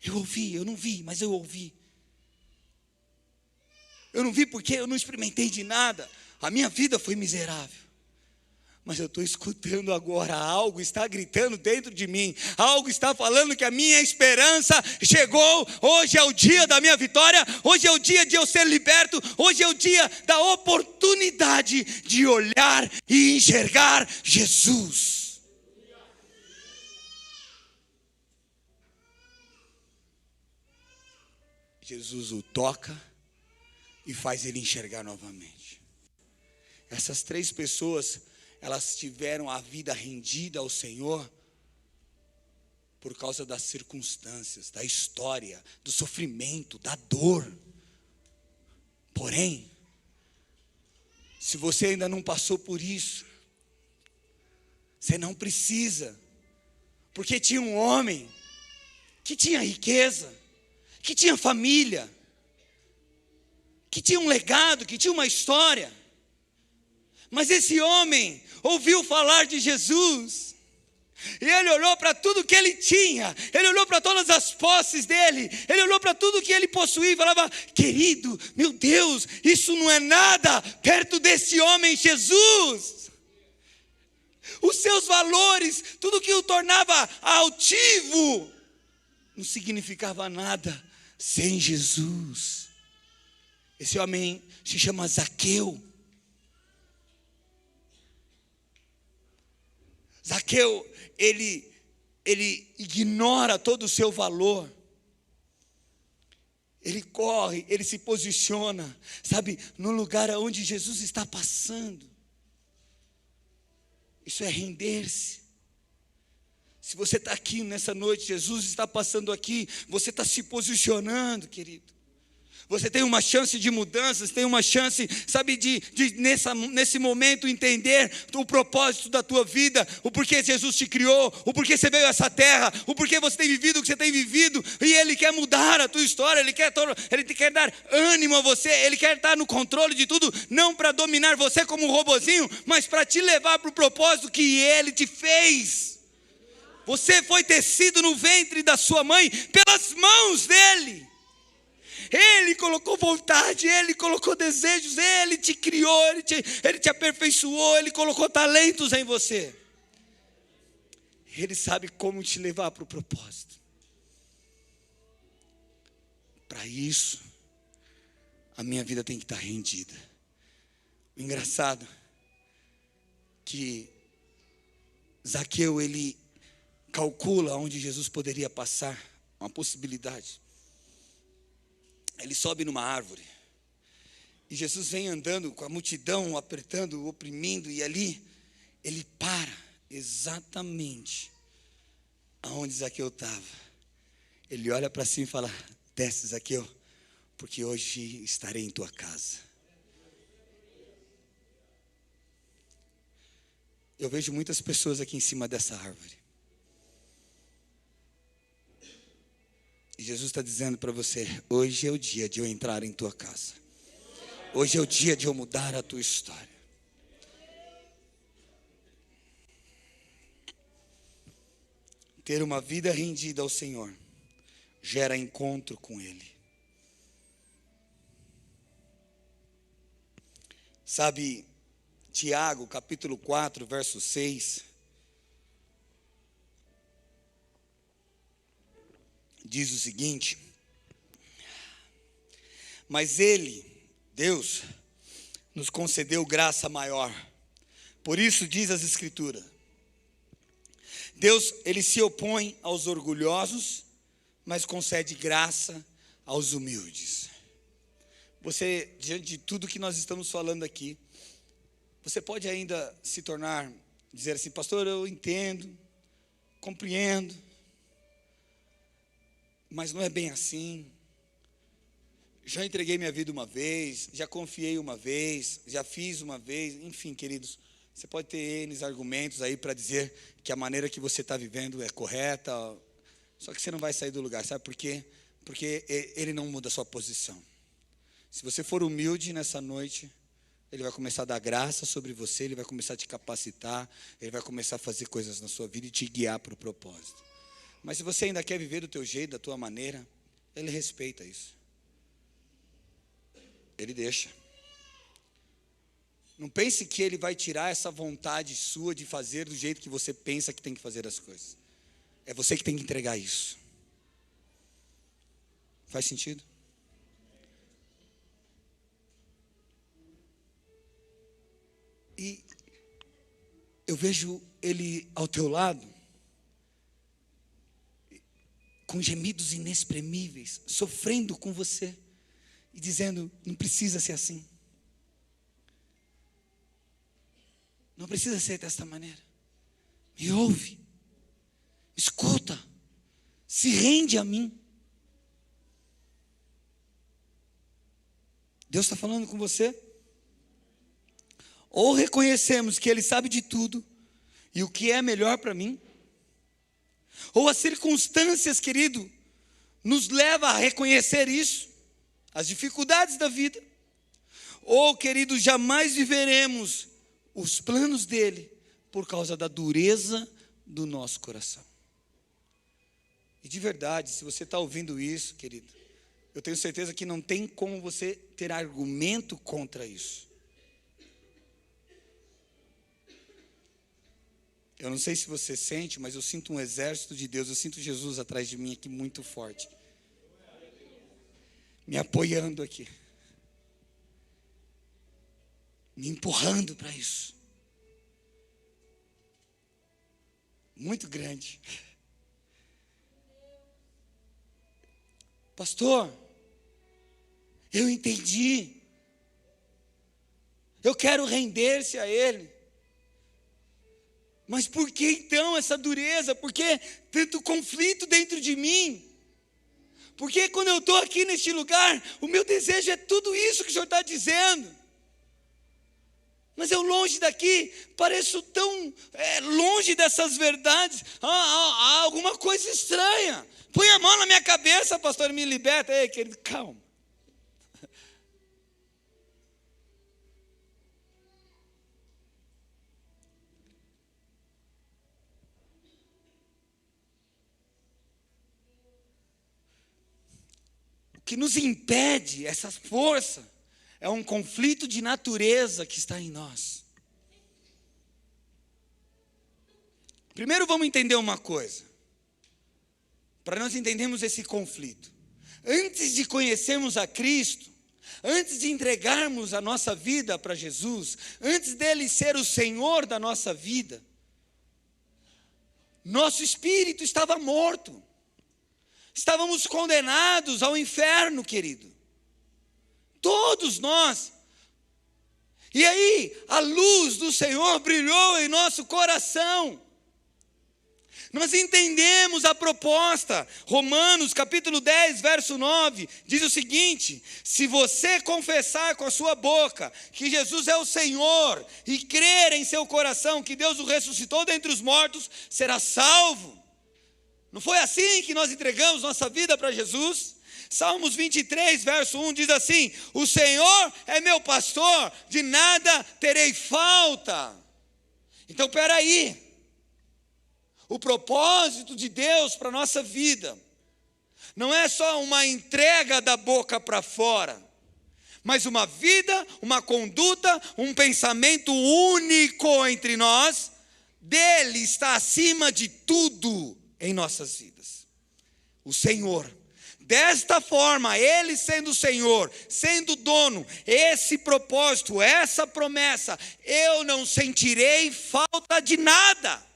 Eu ouvi, eu não vi, mas eu ouvi. Eu não vi porque eu não experimentei de nada. A minha vida foi miserável. Mas eu estou escutando agora, algo está gritando dentro de mim. Algo está falando que a minha esperança chegou. Hoje é o dia da minha vitória. Hoje é o dia de eu ser liberto. Hoje é o dia da oportunidade de olhar e enxergar Jesus. Jesus o toca e faz ele enxergar novamente. Essas 3 pessoas, elas tiveram a vida rendida ao Senhor por causa das circunstâncias, da história, do sofrimento, da dor. Porém, se você ainda não passou por isso, você não precisa, porque tinha um homem que tinha riqueza, que tinha família, que tinha um legado, que tinha uma história. Mas esse homem ouviu falar de Jesus, e ele olhou para tudo que ele tinha, ele olhou para todas as posses dele, ele olhou para tudo que ele possuía e falava, querido, meu Deus, isso não é nada perto desse homem Jesus. Os seus valores, tudo que o tornava altivo, não significava nada sem Jesus. Esse homem se chama Zaqueu. Zaqueu, ele ignora todo o seu valor. Ele corre, ele se posiciona, sabe, no lugar onde Jesus está passando. Isso é render-se. Se você está aqui nessa noite, Jesus está passando aqui, você está se posicionando, querido. Você tem uma chance de mudanças, tem uma chance, sabe, de nesse momento entender o propósito da tua vida, o porquê Jesus te criou, o porquê você veio a essa terra, o porquê você tem vivido o que você tem vivido, e Ele quer mudar a tua história, Ele quer dar ânimo a você, Ele quer estar no controle de tudo, não para dominar você como um robozinho, mas para te levar para o propósito que Ele te fez. Você foi tecido no ventre da sua mãe pelas mãos dEle. Ele colocou vontade, Ele colocou desejos, Ele te criou, Ele te aperfeiçoou, Ele colocou talentos em você. Ele sabe como te levar para o propósito. Para isso, a minha vida tem que estar rendida. O engraçado que Zaqueu, ele calcula onde Jesus poderia passar, uma possibilidade. Ele sobe numa árvore, e Jesus vem andando com a multidão, apertando, oprimindo, e ali ele para exatamente aonde Zaqueu estava. Ele olha para cima e fala: desce, Zaqueu, porque hoje estarei em tua casa. Eu vejo muitas pessoas aqui em cima dessa árvore. E Jesus está dizendo para você: hoje é o dia de eu entrar em tua casa. Hoje é o dia de eu mudar a tua história. Ter uma vida rendida ao Senhor gera encontro com Ele. Sabe, Tiago, capítulo 4, verso 6, diz o seguinte: mas Ele, Deus, nos concedeu graça maior. Por isso diz as Escrituras: Deus, Ele se opõe aos orgulhosos, mas concede graça aos humildes. Você, diante de tudo que nós estamos falando aqui, você pode ainda se tornar, dizer assim: pastor, eu entendo, compreendo, mas não é bem assim. Já entreguei minha vida uma vez, já confiei uma vez, já fiz uma vez. Enfim, queridos, você pode ter N argumentos aí para dizer que a maneira que você está vivendo é correta, só que você não vai sair do lugar. Sabe por quê? Porque Ele não muda a sua posição. Se você for humilde nessa noite, Ele vai começar a dar graça sobre você, Ele vai começar a te capacitar, Ele vai começar a fazer coisas na sua vida e te guiar para o propósito. Mas se você ainda quer viver do teu jeito, da tua maneira, Ele respeita isso. Ele deixa. Não pense que Ele vai tirar essa vontade sua de fazer do jeito que você pensa que tem que fazer as coisas. É você que tem que entregar isso. Faz sentido? E eu vejo Ele ao teu lado, com gemidos inexprimíveis, sofrendo com você e dizendo: não precisa ser assim, não precisa ser desta maneira. Me ouve, escuta, se rende a mim. Deus está falando com você. Ou reconhecemos que Ele sabe de tudo e o que é melhor para mim, ou as circunstâncias, querido, nos leva a reconhecer isso, as dificuldades da vida, ou, querido, jamais viveremos os planos dEle por causa da dureza do nosso coração. E de verdade, se você está ouvindo isso, querido, eu tenho certeza que não tem como você ter argumento contra isso. Eu não sei se você sente, mas eu sinto um exército de Deus, eu sinto Jesus atrás de mim aqui muito forte, me apoiando aqui, me empurrando para isso. Muito grande. Pastor, eu entendi. Eu quero render-se a Ele. Mas por que então essa dureza? Por que tanto conflito dentro de mim? Porque quando eu estou aqui neste lugar, o meu desejo é tudo isso que o Senhor está dizendo. Mas eu longe daqui, pareço tão longe dessas verdades. Há alguma coisa estranha. Põe a mão na minha cabeça, pastor, me liberta. Ei, querido, calma. O que nos impede, essa força, é um conflito de natureza que está em nós. Primeiro vamos entender uma coisa, para nós entendermos esse conflito. Antes de conhecermos a Cristo, antes de entregarmos a nossa vida para Jesus, antes dele ser o Senhor da nossa vida, nosso espírito estava morto. Estávamos condenados ao inferno, querido. Todos nós. E aí, a luz do Senhor brilhou em nosso coração. Nós entendemos a proposta. Romanos capítulo 10, verso 9, diz o seguinte: se você confessar com a sua boca que Jesus é o Senhor e crer em seu coração que Deus o ressuscitou dentre os mortos, será salvo. Não foi assim que nós entregamos nossa vida para Jesus? Salmos 23, verso 1 diz assim: o Senhor é meu pastor, de nada terei falta. Então, peraí. O propósito de Deus para a nossa vida não é só uma entrega da boca para fora, mas uma vida, uma conduta, um pensamento único entre nós. Dele está acima de tudo em nossas vidas. O Senhor. Desta forma, Ele sendo o Senhor, sendo dono, esse propósito, essa promessa, eu não sentirei falta de nada.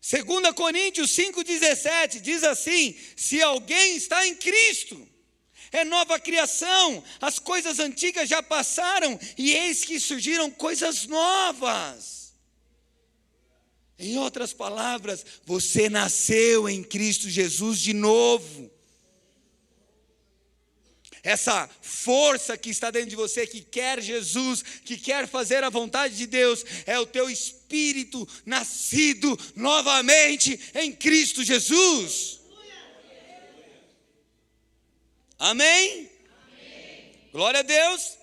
Segunda Coríntios 5,17 diz assim: se alguém está em Cristo, é nova criação, as coisas antigas já passaram, e eis que surgiram coisas novas. Em outras palavras, você nasceu em Cristo Jesus de novo. Essa força que está dentro de você, que quer Jesus, que quer fazer a vontade de Deus, é o teu espírito nascido novamente em Cristo Jesus. Amém? Glória a Deus.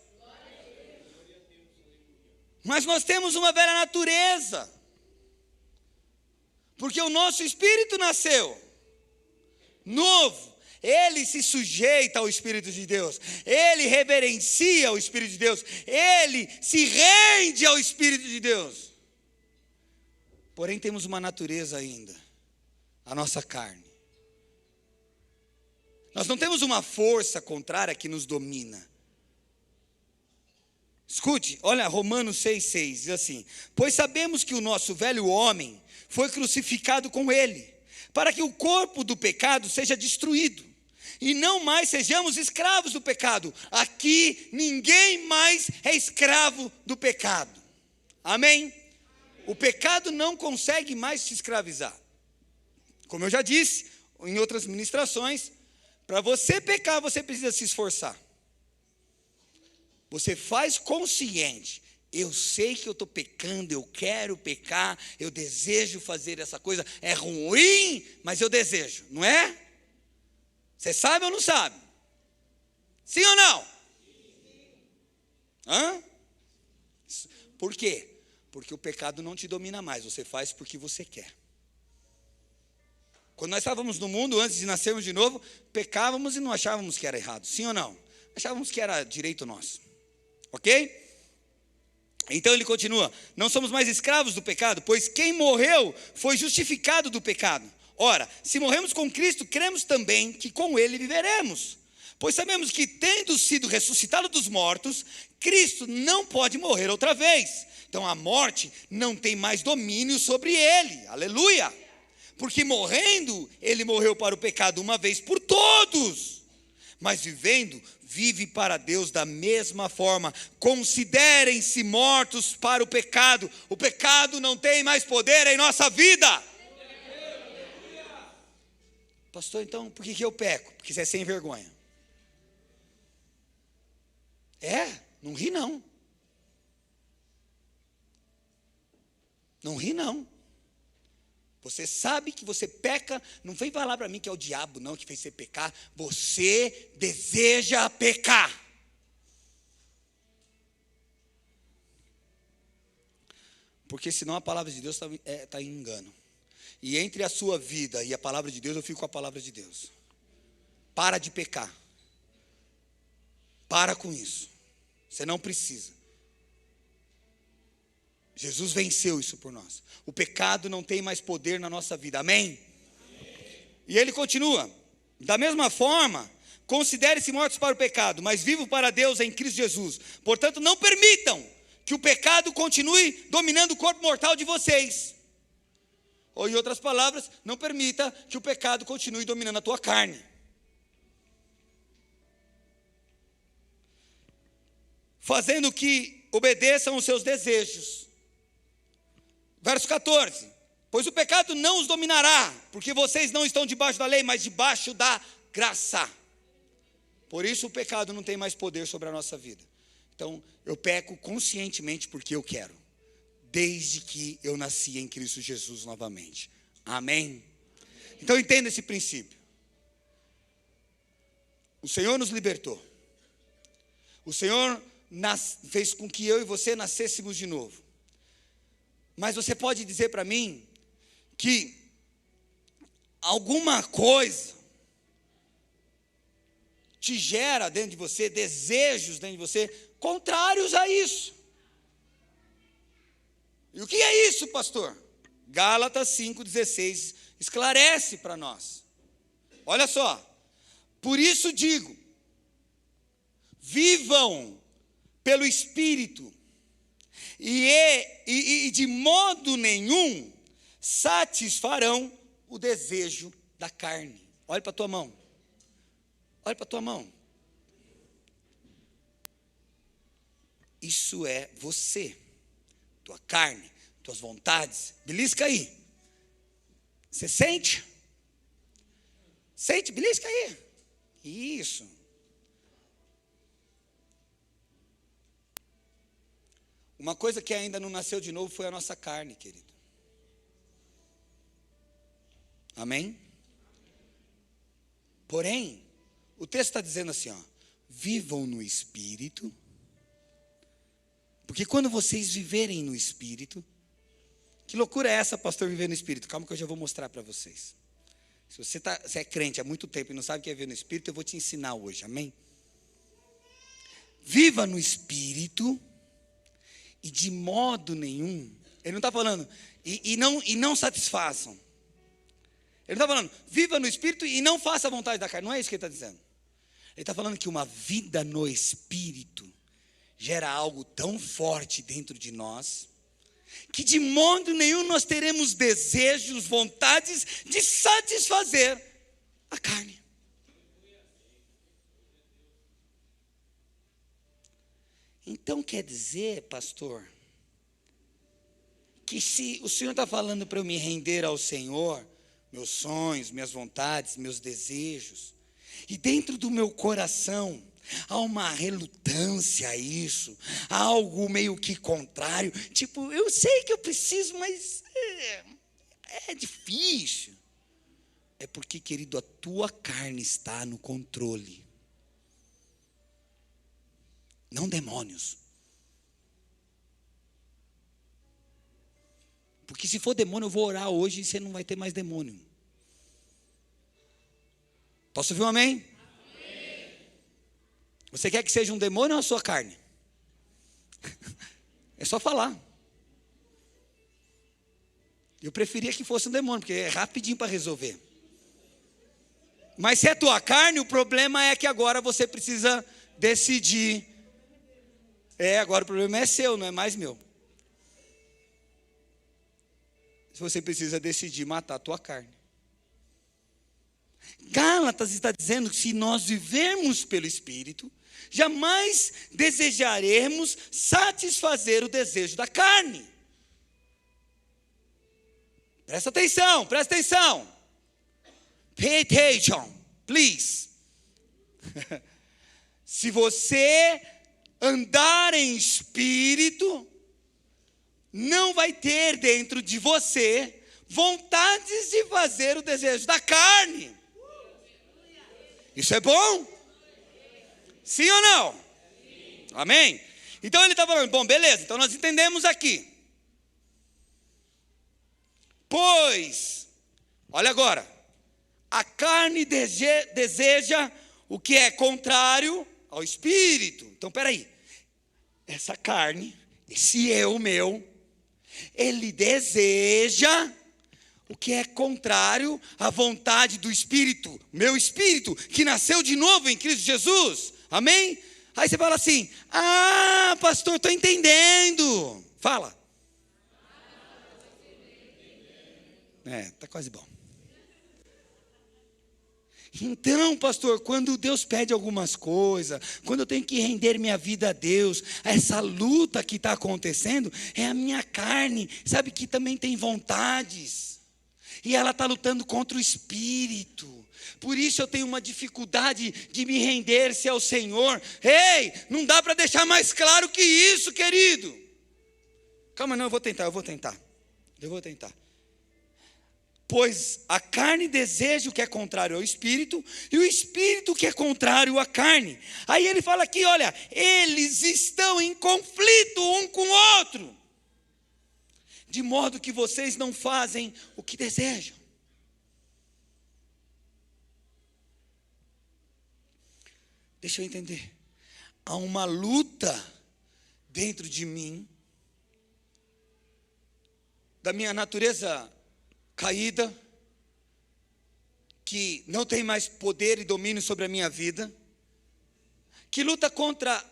Mas nós temos uma velha natureza, porque o nosso espírito nasceu novo. Ele se sujeita ao Espírito de Deus, ele reverencia o Espírito de Deus, ele se rende ao Espírito de Deus. Porém, temos uma natureza ainda, a nossa carne. Nós não temos uma força contrária que nos domina. Escute, olha, Romanos 6,6 diz assim: pois sabemos que o nosso velho homem foi crucificado com ele, para que o corpo do pecado seja destruído, e não mais sejamos escravos do pecado. Aqui ninguém mais é escravo do pecado. Amém? O pecado não consegue mais te escravizar. Como eu já disse em outras ministrações, para você pecar, você precisa se esforçar. Você faz consciente. Eu sei que eu estou pecando, eu quero pecar, eu desejo fazer essa coisa. É ruim, mas eu desejo, não é? Você sabe ou não sabe? Sim ou não? Hã? Por quê? Porque o pecado não te domina mais, você faz porque você quer. Quando nós estávamos no mundo, antes de nascermos de novo, pecávamos e não achávamos que era errado, sim ou não? Achávamos que era direito nosso, ok? Então ele continua: não somos mais escravos do pecado, pois quem morreu foi justificado do pecado. Ora, se morremos com Cristo, cremos também que com ele viveremos. Pois sabemos que, tendo sido ressuscitado dos mortos, Cristo não pode morrer outra vez. Então a morte não tem mais domínio sobre ele. Aleluia! Porque morrendo, ele morreu para o pecado uma vez por todos. Mas vivendo, vive para Deus da mesma forma. Considerem-se mortos para o pecado. O pecado não tem mais poder em nossa vida. Pastor, então por que eu peco? Porque você é sem vergonha. Não ri não. Não ri não. Você sabe que você peca, não vem falar para mim que é o diabo não que fez você pecar. Você deseja pecar. Porque senão a palavra de Deus está em engano. E entre a sua vida e a palavra de Deus, eu fico com a palavra de Deus. Para de pecar. Para com isso. Você não precisa. Jesus venceu isso por nós. O pecado não tem mais poder na nossa vida, amém? E ele continua, da mesma forma, considere-se mortos para o pecado, mas vivos para Deus em Cristo Jesus. Portanto, não permitam que o pecado continue dominando o corpo mortal de vocês. Ou, em outras palavras, não permita que o pecado continue dominando a tua carne. Fazendo que obedeçam os seus desejos. Verso 14. Pois o pecado não os dominará, porque vocês não estão debaixo da lei, mas debaixo da graça. Por isso o pecado não tem mais poder sobre a nossa vida. Então, eu peco conscientemente porque eu quero. Desde que eu nasci em Cristo Jesus novamente. Amém? Então, entenda esse princípio. O Senhor nos libertou. O Senhor fez com que eu e você nascêssemos de novo. Mas você pode dizer para mim que alguma coisa te gera dentro de você, desejos dentro de você, contrários a isso. E o que é isso, pastor? Gálatas 5,16 esclarece para nós. Olha só. Por isso digo, vivam pelo Espírito, e de modo nenhum satisfarão o desejo da carne. Olha para a tua mão. Olha para a tua mão. Isso é você, tua carne, tuas vontades. Belisca aí. Você sente? Sente? Belisca aí. Isso. Uma coisa que ainda não nasceu de novo foi a nossa carne, querido. Amém? Porém, o texto está dizendo assim, ó, vivam no Espírito, porque quando vocês viverem no Espírito, que loucura é essa, pastor, viver no Espírito? Calma que eu já vou mostrar para vocês. Se você é crente há muito tempo e não sabe o que é viver no Espírito, eu vou te ensinar hoje, amém? Viva no Espírito, e de modo nenhum, ele não está falando, e não satisfaçam. Ele não está falando, viva no Espírito e não faça a vontade da carne. Não é isso que ele está dizendo. Ele está falando que uma vida no Espírito gera algo tão forte dentro de nós, que de modo nenhum nós teremos desejos, vontades de satisfazer a carne. Então quer dizer, pastor, que se o Senhor está falando para eu me render ao Senhor, meus sonhos, minhas vontades, meus desejos, e dentro do meu coração há uma relutância a isso, há algo meio que contrário, tipo, eu sei que eu preciso, mas é difícil. É porque, querido, a tua carne está no controle. Não demônios. Porque se for demônio, eu vou orar hoje e você não vai ter mais demônio. Posso ouvir um amém? Amém. Você quer que seja um demônio ou a sua carne? É só falar. Eu preferia que fosse um demônio, porque é rapidinho para resolver. Mas se é tua carne, o problema é que agora você precisa decidir. Agora o problema é seu, não é mais meu. Você precisa decidir matar a tua carne. Gálatas está dizendo que se nós vivermos pelo Espírito, jamais desejaremos satisfazer o desejo da carne. Presta atenção, presta atenção. Pay attention, please. Se você andar em espírito, não vai ter dentro de você vontades de fazer o desejo da carne. Isso é bom? Sim ou não? Sim. Amém? Então ele está falando, bom, beleza, então nós entendemos aqui. Pois, olha agora, a carne deseja o que é contrário ao espírito. Então, peraí, essa carne, esse eu meu, Ele deseja o que é contrário à vontade do Espírito, meu Espírito, que nasceu de novo em Cristo Jesus. Amém? Aí você fala assim: ah, pastor, estou entendendo. Fala. Está quase bom. Então, pastor, quando Deus pede algumas coisas, quando eu tenho que render minha vida a Deus, essa luta que está acontecendo é a minha carne, sabe, que também tem vontades, e ela está lutando contra o Espírito. Por isso eu tenho uma dificuldade de me render-se ao Senhor. Ei, não dá para deixar mais claro que isso, querido. Calma, não, eu vou tentar. Pois a carne deseja o que é contrário ao Espírito, e o Espírito o que é contrário à carne. Aí ele fala aqui, olha, eles estão em conflito um com o outro, de modo que vocês não fazem o que desejam. Deixa eu entender. Há uma luta dentro de mim, da minha natureza caída, que não tem mais poder e domínio sobre a minha vida, que luta contra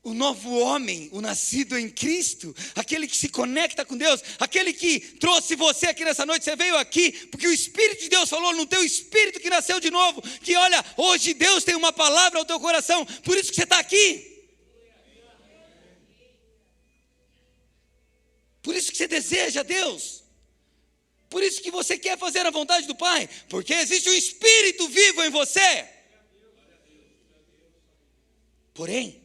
o novo homem, o nascido em Cristo, aquele que se conecta com Deus, aquele que trouxe você aqui nessa noite. Você veio aqui porque o Espírito de Deus falou no teu espírito que nasceu de novo, que olha, hoje Deus tem uma palavra ao teu coração, por isso que você está aqui. Por isso que você deseja Deus. Por isso que você quer fazer a vontade do Pai, porque existe um Espírito vivo em você. Porém,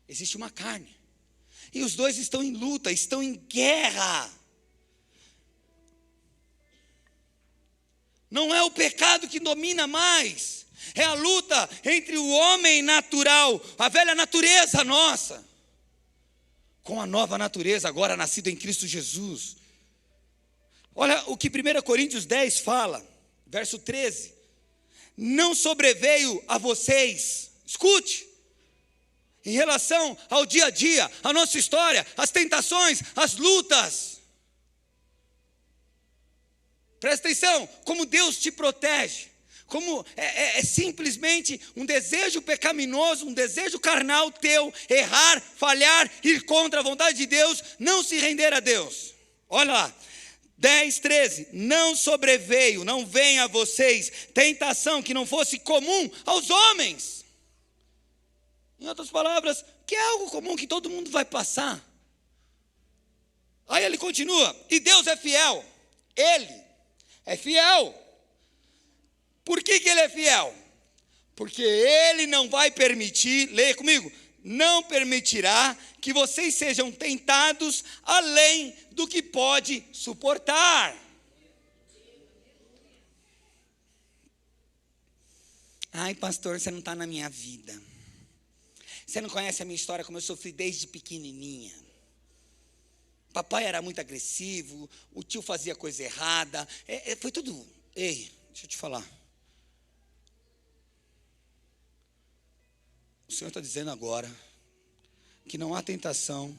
existe uma carne, e os dois estão em luta, estão em guerra. Não é o pecado que domina mais, é a luta entre o homem natural, a velha natureza nossa, com a nova natureza agora nascida em Cristo Jesus. Olha o que 1 Coríntios 10 fala, verso 13. Não sobreveio a vocês, escute, em relação ao dia a dia, a nossa história, as tentações, as lutas. Presta atenção, como Deus te protege, como é simplesmente um desejo pecaminoso, um desejo carnal teu, errar, falhar, ir contra a vontade de Deus, não se render a Deus. Olha lá. 10, 13, não sobreveio, não venha a vocês tentação que não fosse comum aos homens. Em outras palavras, que é algo comum que todo mundo vai passar. Aí ele continua, e Deus é fiel, Ele é fiel. Por que Ele é fiel? Porque Ele não vai permitir, leia comigo, não permitirá que vocês sejam tentados além do que pode suportar. Ai, pastor, você não está na minha vida. Você não conhece a minha história, como eu sofri desde pequenininha. Papai era muito agressivo, o tio fazia coisa errada, foi tudo. Ei, deixa eu te falar. O Senhor está dizendo agora que não há tentação,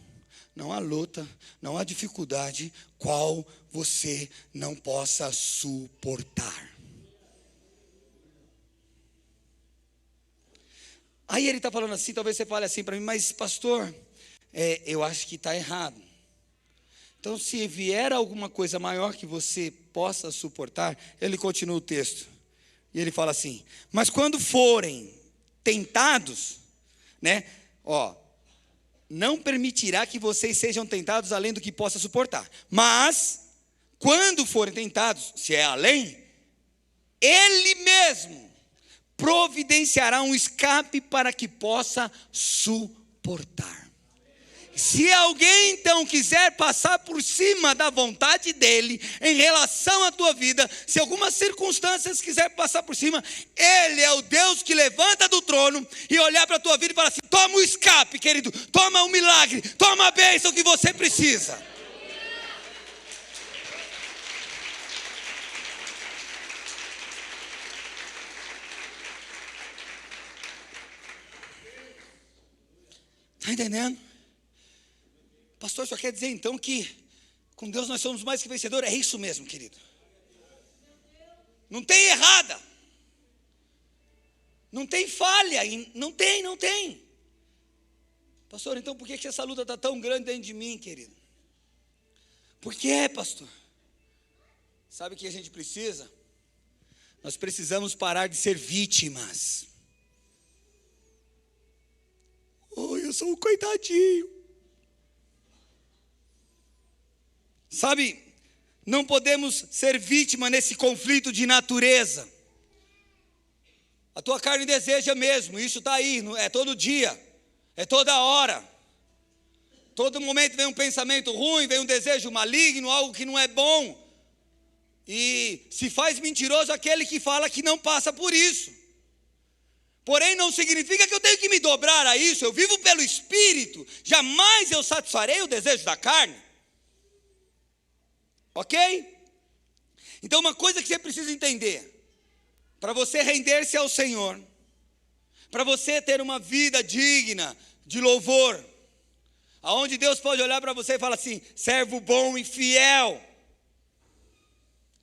não há luta, não há dificuldade, qual você não possa suportar. Aí ele está falando assim, talvez você fale assim para mim, mas pastor, eu acho que está errado. Então, se vier alguma coisa maior que você possa suportar, ele continua o texto. E ele fala assim, mas quando forem tentados, não permitirá que vocês sejam tentados além do que possa suportar. Mas, quando forem tentados, se é além, Ele mesmo providenciará um escape para que possa suportar. Se alguém então quiser passar por cima da vontade dele em relação à tua vida, se algumas circunstâncias quiser passar por cima, ele é o Deus que levanta do trono e olhar para a tua vida e falar assim, toma o escape, querido, toma o milagre, toma a bênção que você precisa. Está entendendo? Pastor, só quer dizer então que com Deus nós somos mais que vencedores? É isso mesmo, querido. Não tem errada. Não tem falha. Não tem. Pastor, então por que essa luta está tão grande dentro de mim, querido? Por que, pastor? Sabe o que a gente precisa? Nós precisamos parar de ser vítimas. Oh, eu sou um coitadinho. Sabe, não podemos ser vítima nesse conflito de natureza. A tua carne deseja mesmo, isso está aí, é todo dia, é toda hora. Todo momento vem um pensamento ruim, vem um desejo maligno, algo que não é bom. E se faz mentiroso aquele que fala que não passa por isso. Porém, não significa que eu tenho que me dobrar a isso. Eu vivo pelo Espírito. Jamais eu satisfarei o desejo da carne. Ok? Então, uma coisa que você precisa entender. Para você render-se ao Senhor. Para você ter uma vida digna de louvor. Aonde Deus pode olhar para você e falar assim: servo bom e fiel.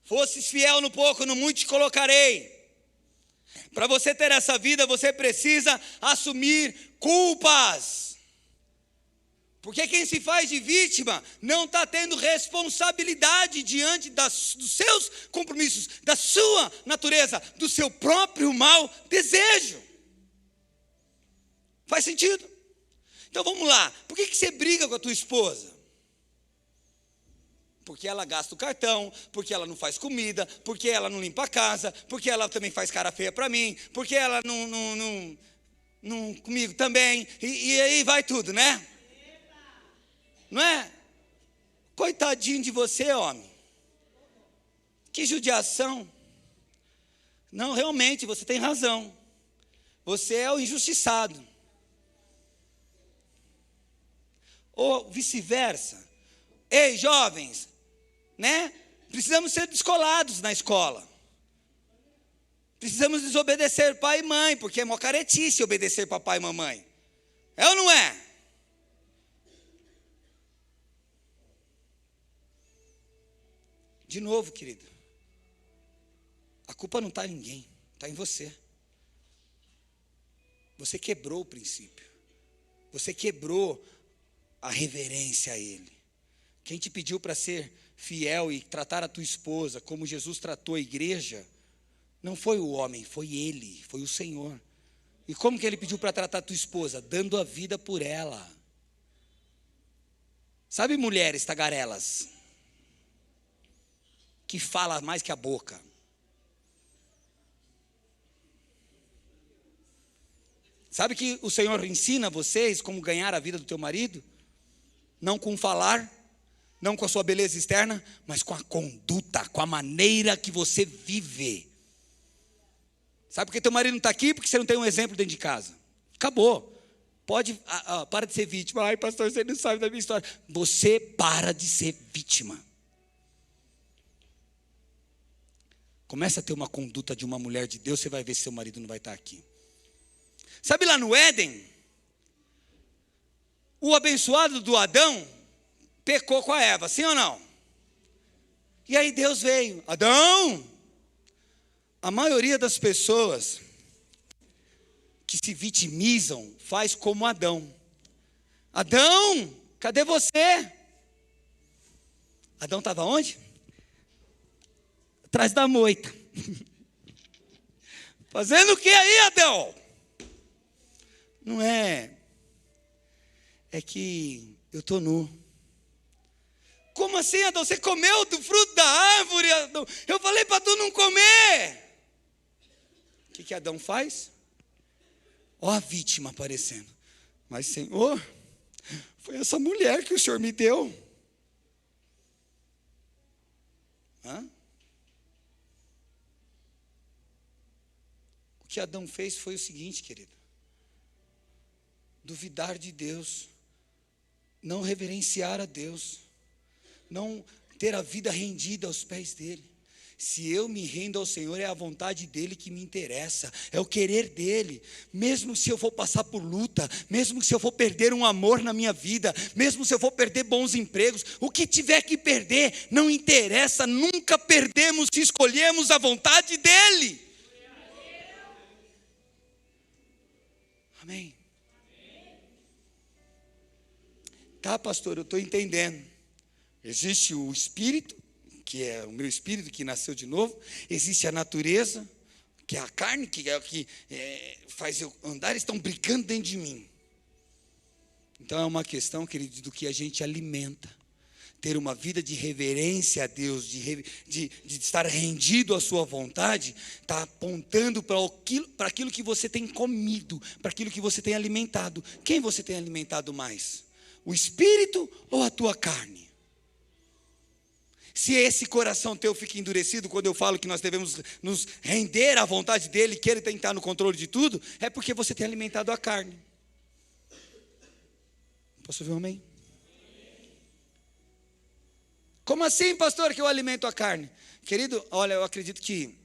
Fosses fiel no pouco, no muito te colocarei. Para você ter essa vida, você precisa assumir culpas. Porque quem se faz de vítima não está tendo responsabilidade diante dos seus compromissos, da sua natureza, do seu próprio mau desejo. Faz sentido? Então vamos lá. Por que você briga com a tua esposa? Porque ela gasta o cartão, porque ela não faz comida, porque ela não limpa a casa, porque ela também faz cara feia para mim, porque ela não comigo também, e aí vai tudo, né? Não é? Coitadinho de você, homem. Que judiação. Não, realmente, você tem razão. Você é o injustiçado. Ou vice-versa. Ei, jovens, né? Precisamos ser descolados na escola. Precisamos desobedecer pai e mãe, porque é mó caretice obedecer papai e mamãe. É ou não é? De novo, querido, a culpa não está em ninguém, está em você. Você quebrou o princípio. Você quebrou a reverência a Ele. Quem te pediu para ser fiel e tratar a tua esposa como Jesus tratou a igreja, não foi o homem, foi Ele, foi o Senhor. E como que Ele pediu para tratar a tua esposa? Dando a vida por ela. Sabe mulheres tagarelas? Que fala mais que a boca. Sabe que o Senhor ensina vocês como ganhar a vida do teu marido? Não com falar, não com a sua beleza externa, mas com a conduta, com a maneira que você vive. Sabe por que teu marido não está aqui? Porque você não tem um exemplo dentro de casa. Acabou. Para de ser vítima. Ai, pastor, você não sabe da minha história. Você para de ser vítima. Começa a ter uma conduta de uma mulher de Deus, você vai ver se seu marido não vai estar aqui. Sabe lá no Éden, o abençoado do Adão pecou com a Eva, sim ou não? E aí Deus veio, Adão, a maioria das pessoas que se vitimizam faz como Adão. Adão, cadê você? Adão estava onde? Atrás da moita. Fazendo o que aí, Adão? Não é. É que eu estou nu. Como assim, Adão? Você comeu do fruto da árvore, Adão? Eu falei para tu não comer. O que Adão faz? Ó a vítima aparecendo. Mas, Senhor, foi essa mulher que o Senhor me deu. Hã? O que Adão fez foi o seguinte, querido. Duvidar de Deus. Não reverenciar a Deus. Não ter a vida rendida aos pés dele. Se eu me rendo ao Senhor, é a vontade dEle que me interessa, é o querer dEle. Mesmo se eu for passar por luta, mesmo se eu for perder um amor na minha vida, mesmo se eu for perder bons empregos, o que tiver que perder, não interessa, nunca perdemos se escolhemos a vontade dEle. Amém. Tá, pastor, eu estou entendendo. Existe o Espírito, que é o meu espírito que nasceu de novo. Existe a natureza, que é a carne, que é o que faz eu andar. Eles estão brincando dentro de mim. Então é uma questão, querido, do que a gente alimenta. Ter uma vida de reverência a Deus, de estar rendido à sua vontade, está apontando para aquilo que você tem comido, para aquilo que você tem alimentado. Quem você tem alimentado mais? O espírito ou a tua carne? Se esse coração teu fica endurecido, quando eu falo que nós devemos nos render à vontade dEle, que Ele tem que estar no controle de tudo, é porque você tem alimentado a carne. Posso ouvir um amém? Como assim, pastor, que eu alimento a carne? Querido, olha, eu acredito que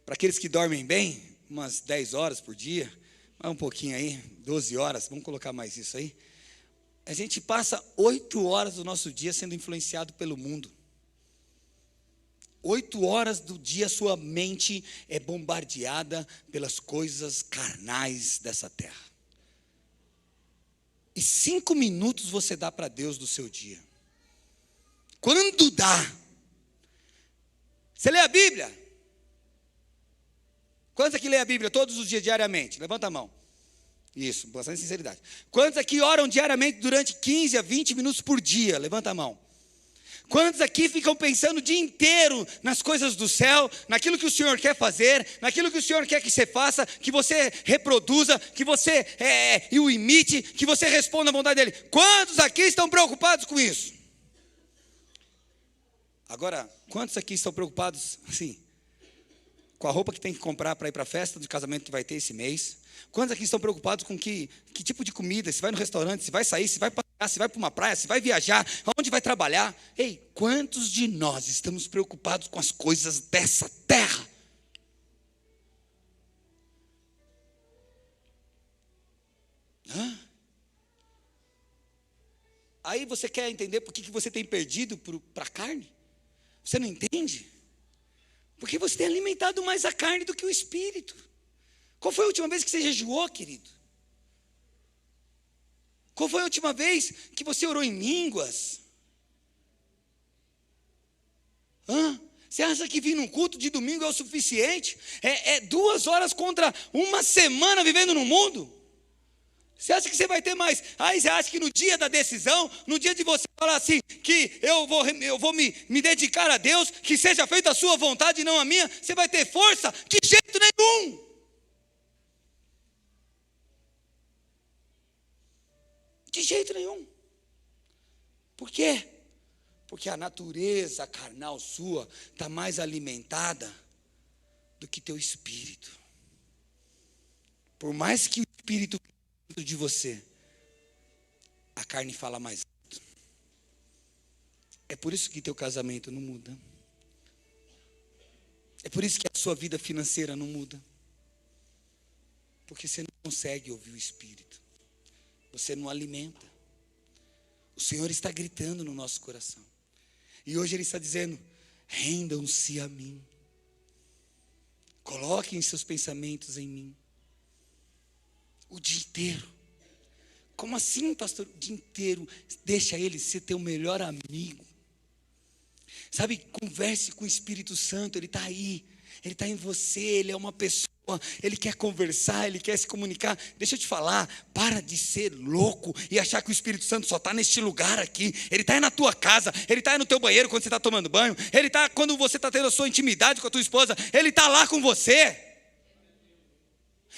para aqueles que dormem bem, umas 10 horas por dia, mais um pouquinho aí, 12 horas, vamos colocar mais isso aí. A gente passa 8 horas do nosso dia sendo influenciado pelo mundo. 8 horas do dia sua mente é bombardeada pelas coisas carnais dessa terra. E 5 minutos você dá para Deus do seu dia. Quando dá? Você lê a Bíblia? Quantos aqui lê a Bíblia todos os dias, diariamente? Levanta a mão. Isso, bastante sinceridade. Quantos aqui oram diariamente durante 15 a 20 minutos por dia? Levanta a mão. Quantos aqui ficam pensando o dia inteiro nas coisas do céu, naquilo que o Senhor quer fazer, naquilo que o Senhor quer que você faça, que você reproduza, que você o imite, que você responda à vontade dEle? Quantos aqui estão preocupados com isso? Agora, quantos aqui estão preocupados, assim, com a roupa que tem que comprar para ir para a festa de casamento que vai ter esse mês? Quantos aqui estão preocupados com que tipo de comida, se vai no restaurante, se vai sair, se vai passear, se vai para uma praia, se vai viajar, aonde vai trabalhar? Ei, quantos de nós estamos preocupados com as coisas dessa terra? Aí você quer entender por que você tem perdido para a carne? Você não entende? Porque você tem alimentado mais a carne do que o espírito. Qual foi a última vez que você jejuou, querido? Qual foi a última vez que você orou em línguas? Você acha que vir num culto de domingo é o suficiente? É 2 horas contra uma semana vivendo no mundo? Você acha que você vai ter mais? Aí você acha que no dia da decisão, no dia de você falar assim, que eu vou me dedicar a Deus, que seja feita a sua vontade e não a minha, você vai ter força? De jeito nenhum! De jeito nenhum. Por quê? Porque a natureza carnal sua está mais alimentada do que teu espírito. Por mais que o espírito dentro de você, a carne fala mais alto. É por isso que teu casamento não muda. É por isso que a sua vida financeira não muda. Porque você não consegue ouvir o espírito. Você não alimenta. O Senhor está gritando no nosso coração. E hoje Ele está dizendo: rendam-se a mim. Coloquem seus pensamentos em mim. O dia inteiro. Como assim, pastor? O dia inteiro. Deixa Ele ser teu melhor amigo. Sabe, converse com o Espírito Santo. Ele está aí. Ele está em você. Ele é uma pessoa. Ele quer conversar, Ele quer se comunicar. Deixa eu te falar, para de ser louco e achar que o Espírito Santo só está neste lugar aqui. Ele está aí na tua casa, Ele está aí no teu banheiro quando você está tomando banho, Ele está quando você está tendo a sua intimidade com a tua esposa, Ele está lá com você.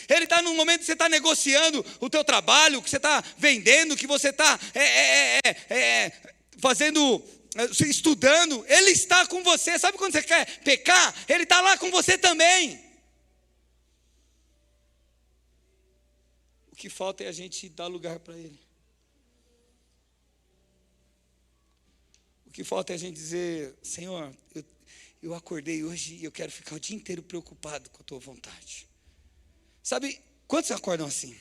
Ele está no momento que você está negociando o teu trabalho, que você está vendendo, que você está fazendo, estudando. Ele está com você. Sabe quando você quer pecar? Ele está lá com você também. O que falta é a gente dar lugar para Ele. O que falta é a gente dizer: Senhor, eu acordei hoje e eu quero ficar o dia inteiro preocupado com a tua vontade. Sabe, quantos acordam assim?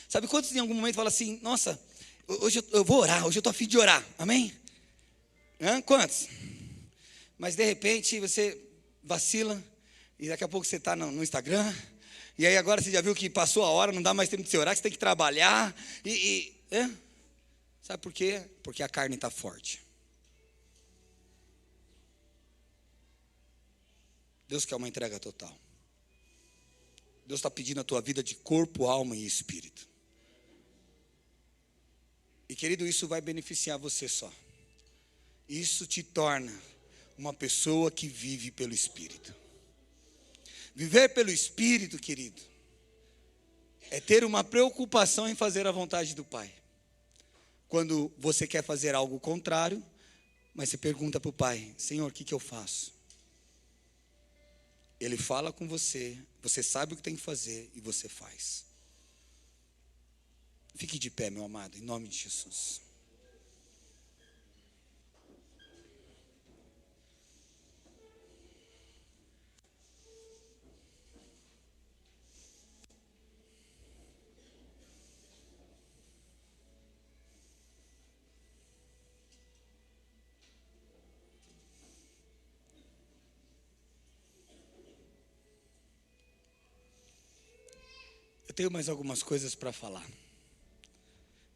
Sabe quantos em algum momento falam assim, nossa, hoje eu vou orar, hoje eu estou a fim de orar, amém? Quantos? Mas de repente você vacila, e daqui a pouco você está no Instagram, e aí agora você já viu que passou a hora, não dá mais tempo de você orar, que você tem que trabalhar, sabe por quê? Porque a carne está forte. Deus quer uma entrega total. Deus está pedindo a tua vida de corpo, alma e espírito. E querido, isso vai beneficiar você só. Isso te torna uma pessoa que vive pelo Espírito. Viver pelo Espírito, querido, é ter uma preocupação em fazer a vontade do Pai. Quando você quer fazer algo contrário, mas você pergunta para o Pai, Senhor, o que eu faço? Ele fala com você, você sabe o que tem que fazer e você faz. Fique de pé, meu amado, em nome de Jesus. Eu tenho mais algumas coisas para falar.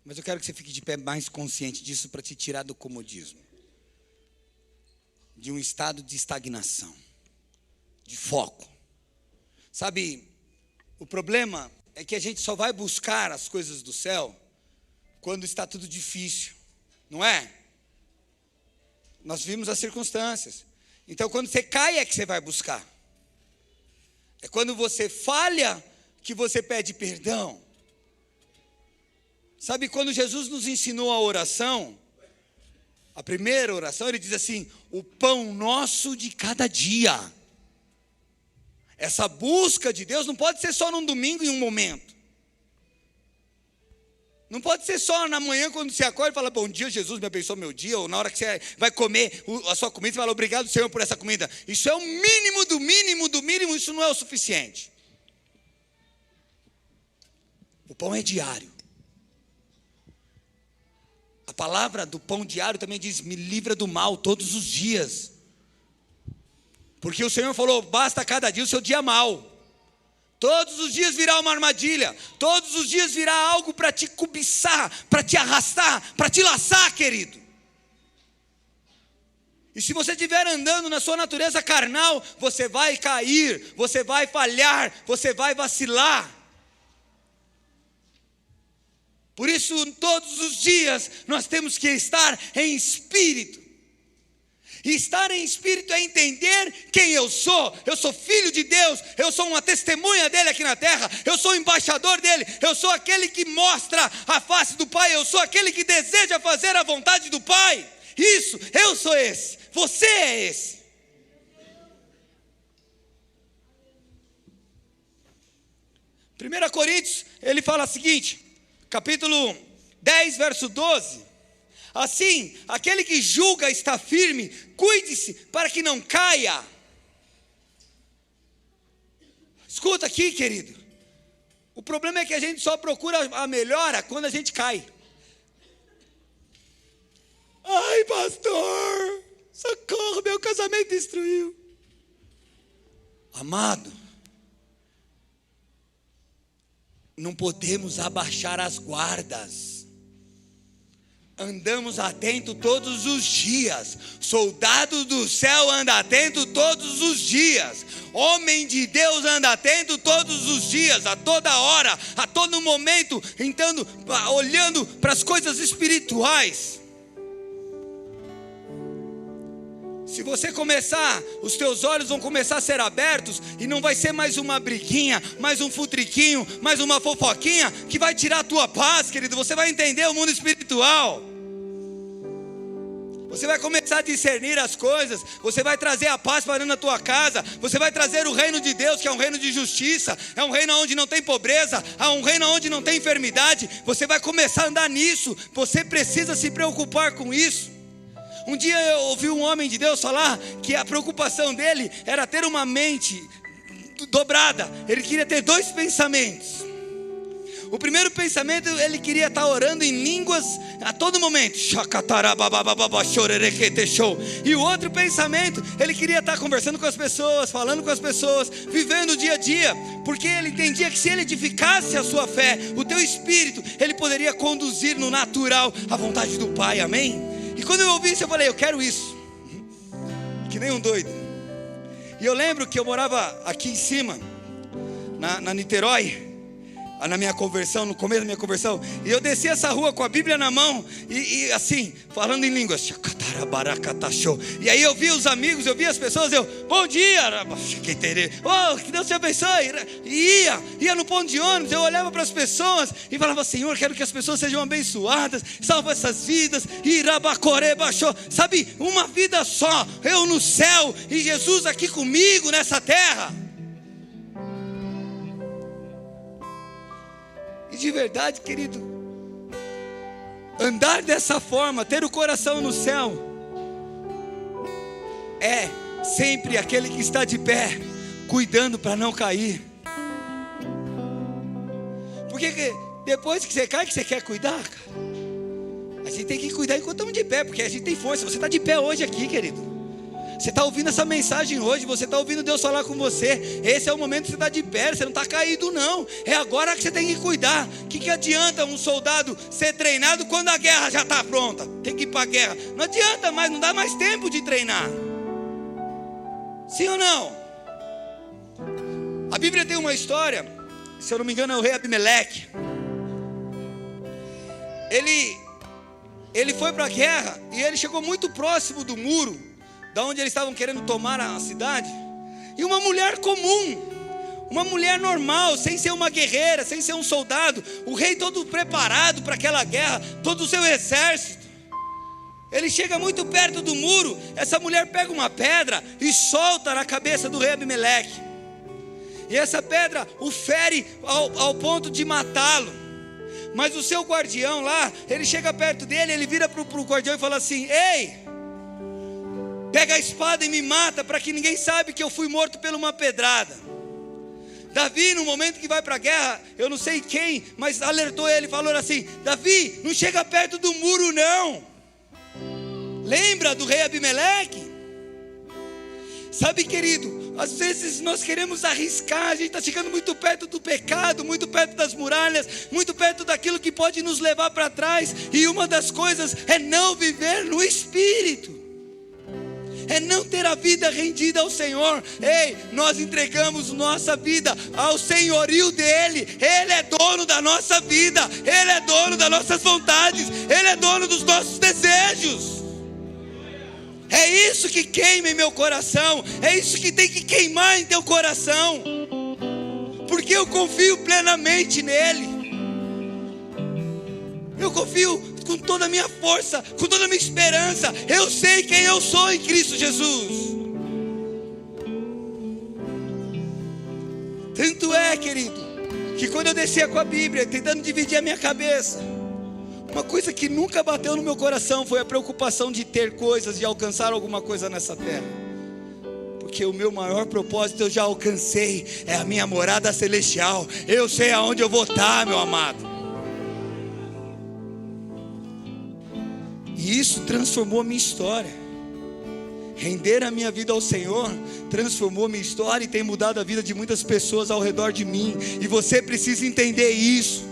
Mas eu quero que você fique de pé mais consciente disso para te tirar do comodismo. De um estado de estagnação. De foco. Sabe, o problema é que a gente só vai buscar as coisas do céu quando está tudo difícil. Não é? Nós vimos as circunstâncias. Então quando você cai é que você vai buscar. É quando você falha que você pede perdão. Sabe, quando Jesus nos ensinou a oração, a primeira oração, ele diz assim, o pão nosso de cada dia. Essa busca de Deus não pode ser só num domingo em um momento. Não pode ser só na manhã quando você acorda e fala, bom dia, Jesus me abençoe meu dia, ou na hora que você vai comer a sua comida, você fala, obrigado, Senhor, por essa comida. Isso é o mínimo do mínimo do mínimo, isso não é o suficiente. O pão é diário. A palavra do pão diário também diz, me livra do mal todos os dias. Porque o Senhor falou, basta cada dia o seu dia mal. Todos os dias virá uma armadilha. Todos os dias virá algo para te cobiçar, para te arrastar, para te laçar, querido. E se você estiver andando na sua natureza carnal, você vai cair, você vai falhar, você vai vacilar. Por isso, todos os dias, nós temos que estar em espírito. E estar em espírito é entender quem eu sou. Eu sou filho de Deus, eu sou uma testemunha dele aqui na terra, eu sou embaixador dele, eu sou aquele que mostra a face do Pai, eu sou aquele que deseja fazer a vontade do Pai. Isso, eu sou esse, você é esse. Primeira Coríntios, ele fala o seguinte, capítulo 10, verso 12. Assim, aquele que julga está firme, cuide-se para que não caia. Escuta aqui, querido. O problema é que a gente só procura a melhora quando a gente cai. Ai, pastor, socorro, meu casamento destruiu. Amado, não podemos abaixar as guardas. Andamos atento todos os dias. Soldado do céu anda atento todos os dias. Homem de Deus anda atento todos os dias, a toda hora, a todo momento, tentando, olhando para as coisas espirituais. Se você começar, os teus olhos vão começar a ser abertos e não vai ser mais uma briguinha, mais um futriquinho, mais uma fofoquinha que vai tirar a tua paz, querido. Você vai entender o mundo espiritual. Você vai começar a discernir as coisas. Você vai trazer a paz para dentro da tua casa. Você vai trazer o reino de Deus, que é um reino de justiça. É um reino onde não tem pobreza. É um reino onde não tem enfermidade. Você vai começar a andar nisso. Você precisa se preocupar com isso. Um dia eu ouvi um homem de Deus falar que a preocupação dele era ter uma mente dobrada. Ele queria ter 2 pensamentos. O primeiro pensamento, ele queria estar orando em línguas a todo momento. E o outro pensamento, ele queria estar conversando com as pessoas, falando com as pessoas, vivendo o dia a dia, porque ele entendia que se ele edificasse a sua fé, o teu espírito, ele poderia conduzir no natural a vontade do Pai, amém? E quando eu ouvi isso, eu falei, eu quero isso, que nem um doido. E eu lembro que eu morava aqui em cima, na Niterói, na minha conversão, no começo da minha conversão, e eu desci essa rua com a Bíblia na mão, e assim, falando em línguas, e aí eu vi os amigos, eu vi as pessoas, bom dia, oh, que Deus te abençoe, e ia no ponto de ônibus, eu olhava para as pessoas, e falava, Senhor, quero que as pessoas sejam abençoadas, salva essas vidas, sabe, uma vida só, eu no céu, e Jesus aqui comigo nessa terra. De verdade, querido, andar dessa forma, ter o coração no céu, é sempre aquele que está de pé, cuidando para não cair. Porque depois que você cai, que você quer cuidar, cara? A gente tem que cuidar enquanto estamos de pé, porque a gente tem força. Você está de pé hoje aqui, querido. Você está ouvindo essa mensagem hoje, você está ouvindo Deus falar com você. Esse é o momento que você está de pé, você não está caído não. É agora que você tem que cuidar. O que adianta um soldado ser treinado quando a guerra já está pronta? Tem que ir para a guerra. Não adianta mais, não dá mais tempo de treinar. Sim ou não? A Bíblia tem uma história, se eu não me engano é o rei Abimeleque. Ele foi para a guerra e ele chegou muito próximo do muro, da onde eles estavam querendo tomar a cidade, e uma mulher comum, uma mulher normal, sem ser uma guerreira, sem ser um soldado, o rei todo preparado para aquela guerra, todo o seu exército, ele chega muito perto do muro, essa mulher pega uma pedra e solta na cabeça do rei Abimeleque, e essa pedra o fere ao ponto de matá-lo. Mas o seu guardião lá, ele chega perto dele, ele vira para o guardião e fala assim, ei, pega a espada e me mata, para que ninguém saiba que eu fui morto por uma pedrada. Davi, no momento que vai para a guerra, eu não sei quem, mas alertou ele, falou assim, Davi, não chega perto do muro não. Lembra do rei Abimeleque? Sabe, querido, às vezes nós queremos arriscar, a gente está chegando muito perto do pecado, muito perto das muralhas, muito perto daquilo que pode nos levar para trás, e uma das coisas é não viver no Espírito, é não ter a vida rendida ao Senhor. Ei, nós entregamos nossa vida ao senhorio dEle. Ele é dono da nossa vida, Ele é dono das nossas vontades, Ele é dono dos nossos desejos. É isso que queima em meu coração, é isso que tem que queimar em teu coração, porque eu confio plenamente nele. Eu confio com toda a minha força, com toda a minha esperança. Eu sei quem eu sou em Cristo Jesus. Tanto é, querido, que quando eu descia com a Bíblia, tentando dividir a minha cabeça, uma coisa que nunca bateu no meu coração foi a preocupação de ter coisas, de alcançar alguma coisa nessa terra. Porque o meu maior propósito eu já alcancei, é a minha morada celestial. Eu sei aonde eu vou estar, meu amado. E isso transformou a minha história. Render a minha vida ao Senhor transformou a minha história e tem mudado a vida de muitas pessoas ao redor de mim. E você precisa entender isso.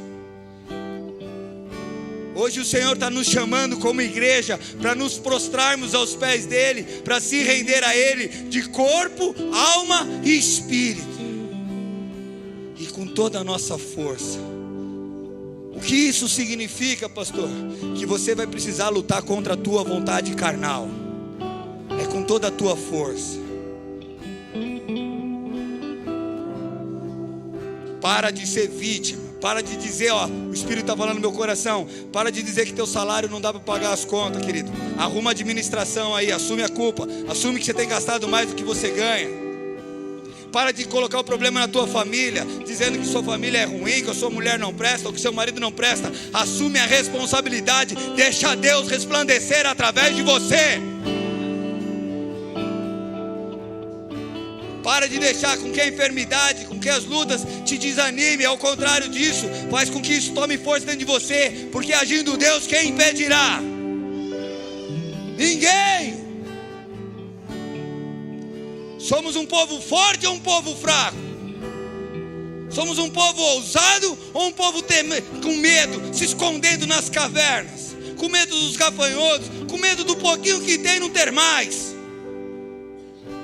Hoje o Senhor está nos chamando como igreja para nos prostrarmos aos pés dEle, para se render a Ele de corpo, alma e espírito, e com toda a nossa força. O que isso significa, pastor? Que você vai precisar lutar contra a tua vontade carnal, é com toda a tua força. Para de ser vítima. Para de dizer, o Espírito está falando no meu coração, para de dizer que teu salário não dá para pagar as contas, querido. Arruma a administração aí, assume a culpa, assume que você tem gastado mais do que você ganha. Para de colocar o problema na tua família, dizendo que sua família é ruim, que a sua mulher não presta, ou que seu marido não presta. Assume a responsabilidade, deixa Deus resplandecer através de você. Para de deixar com que a enfermidade, com que as lutas te desanime. Ao contrário disso, faz com que isso tome força dentro de você. Porque agindo Deus, quem impedirá? Ninguém. Somos um povo forte ou um povo fraco? Somos um povo ousado ou um povo com medo, se escondendo nas cavernas, com medo dos gafanhotos, com medo do pouquinho que tem não ter mais?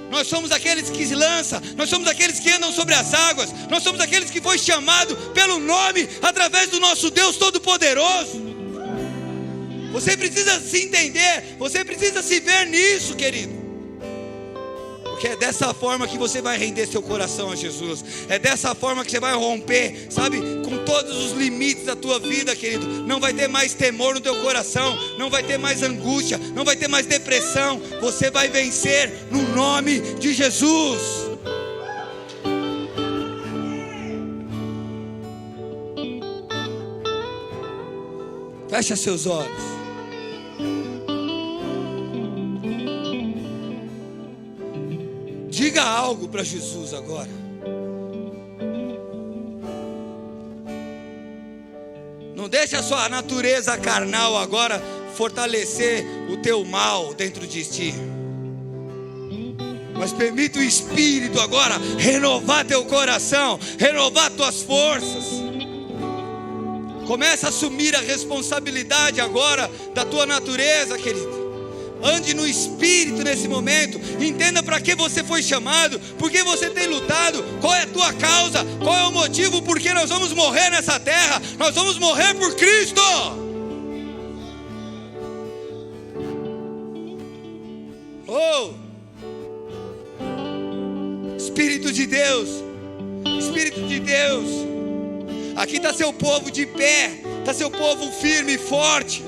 Nós somos aqueles que se lançam, nós somos aqueles que andam sobre as águas, nós somos aqueles que foi chamado pelo nome, através do nosso Deus Todo-Poderoso. Você precisa se entender, você precisa se ver nisso, querido. Porque é dessa forma que você vai render seu coração a Jesus. É dessa forma que você vai romper, sabe, com todos os limites da tua vida, querido. Não vai ter mais temor no teu coração, não vai ter mais angústia, não vai ter mais depressão. Você vai vencer no nome de Jesus. Fecha seus olhos. Diga algo para Jesus agora. Não deixa a sua natureza carnal agora fortalecer o teu mal dentro de ti. Mas permita o Espírito agora renovar teu coração, renovar tuas forças. Começa a assumir a responsabilidade agora da tua natureza, querido. Ande no Espírito nesse momento. Entenda para que você foi chamado, por que você tem lutado, qual é a tua causa, qual é o motivo por que nós vamos morrer nessa terra. Nós vamos morrer por Cristo. Oh, Espírito de Deus, Espírito de Deus, aqui está seu povo de pé, está seu povo firme e forte.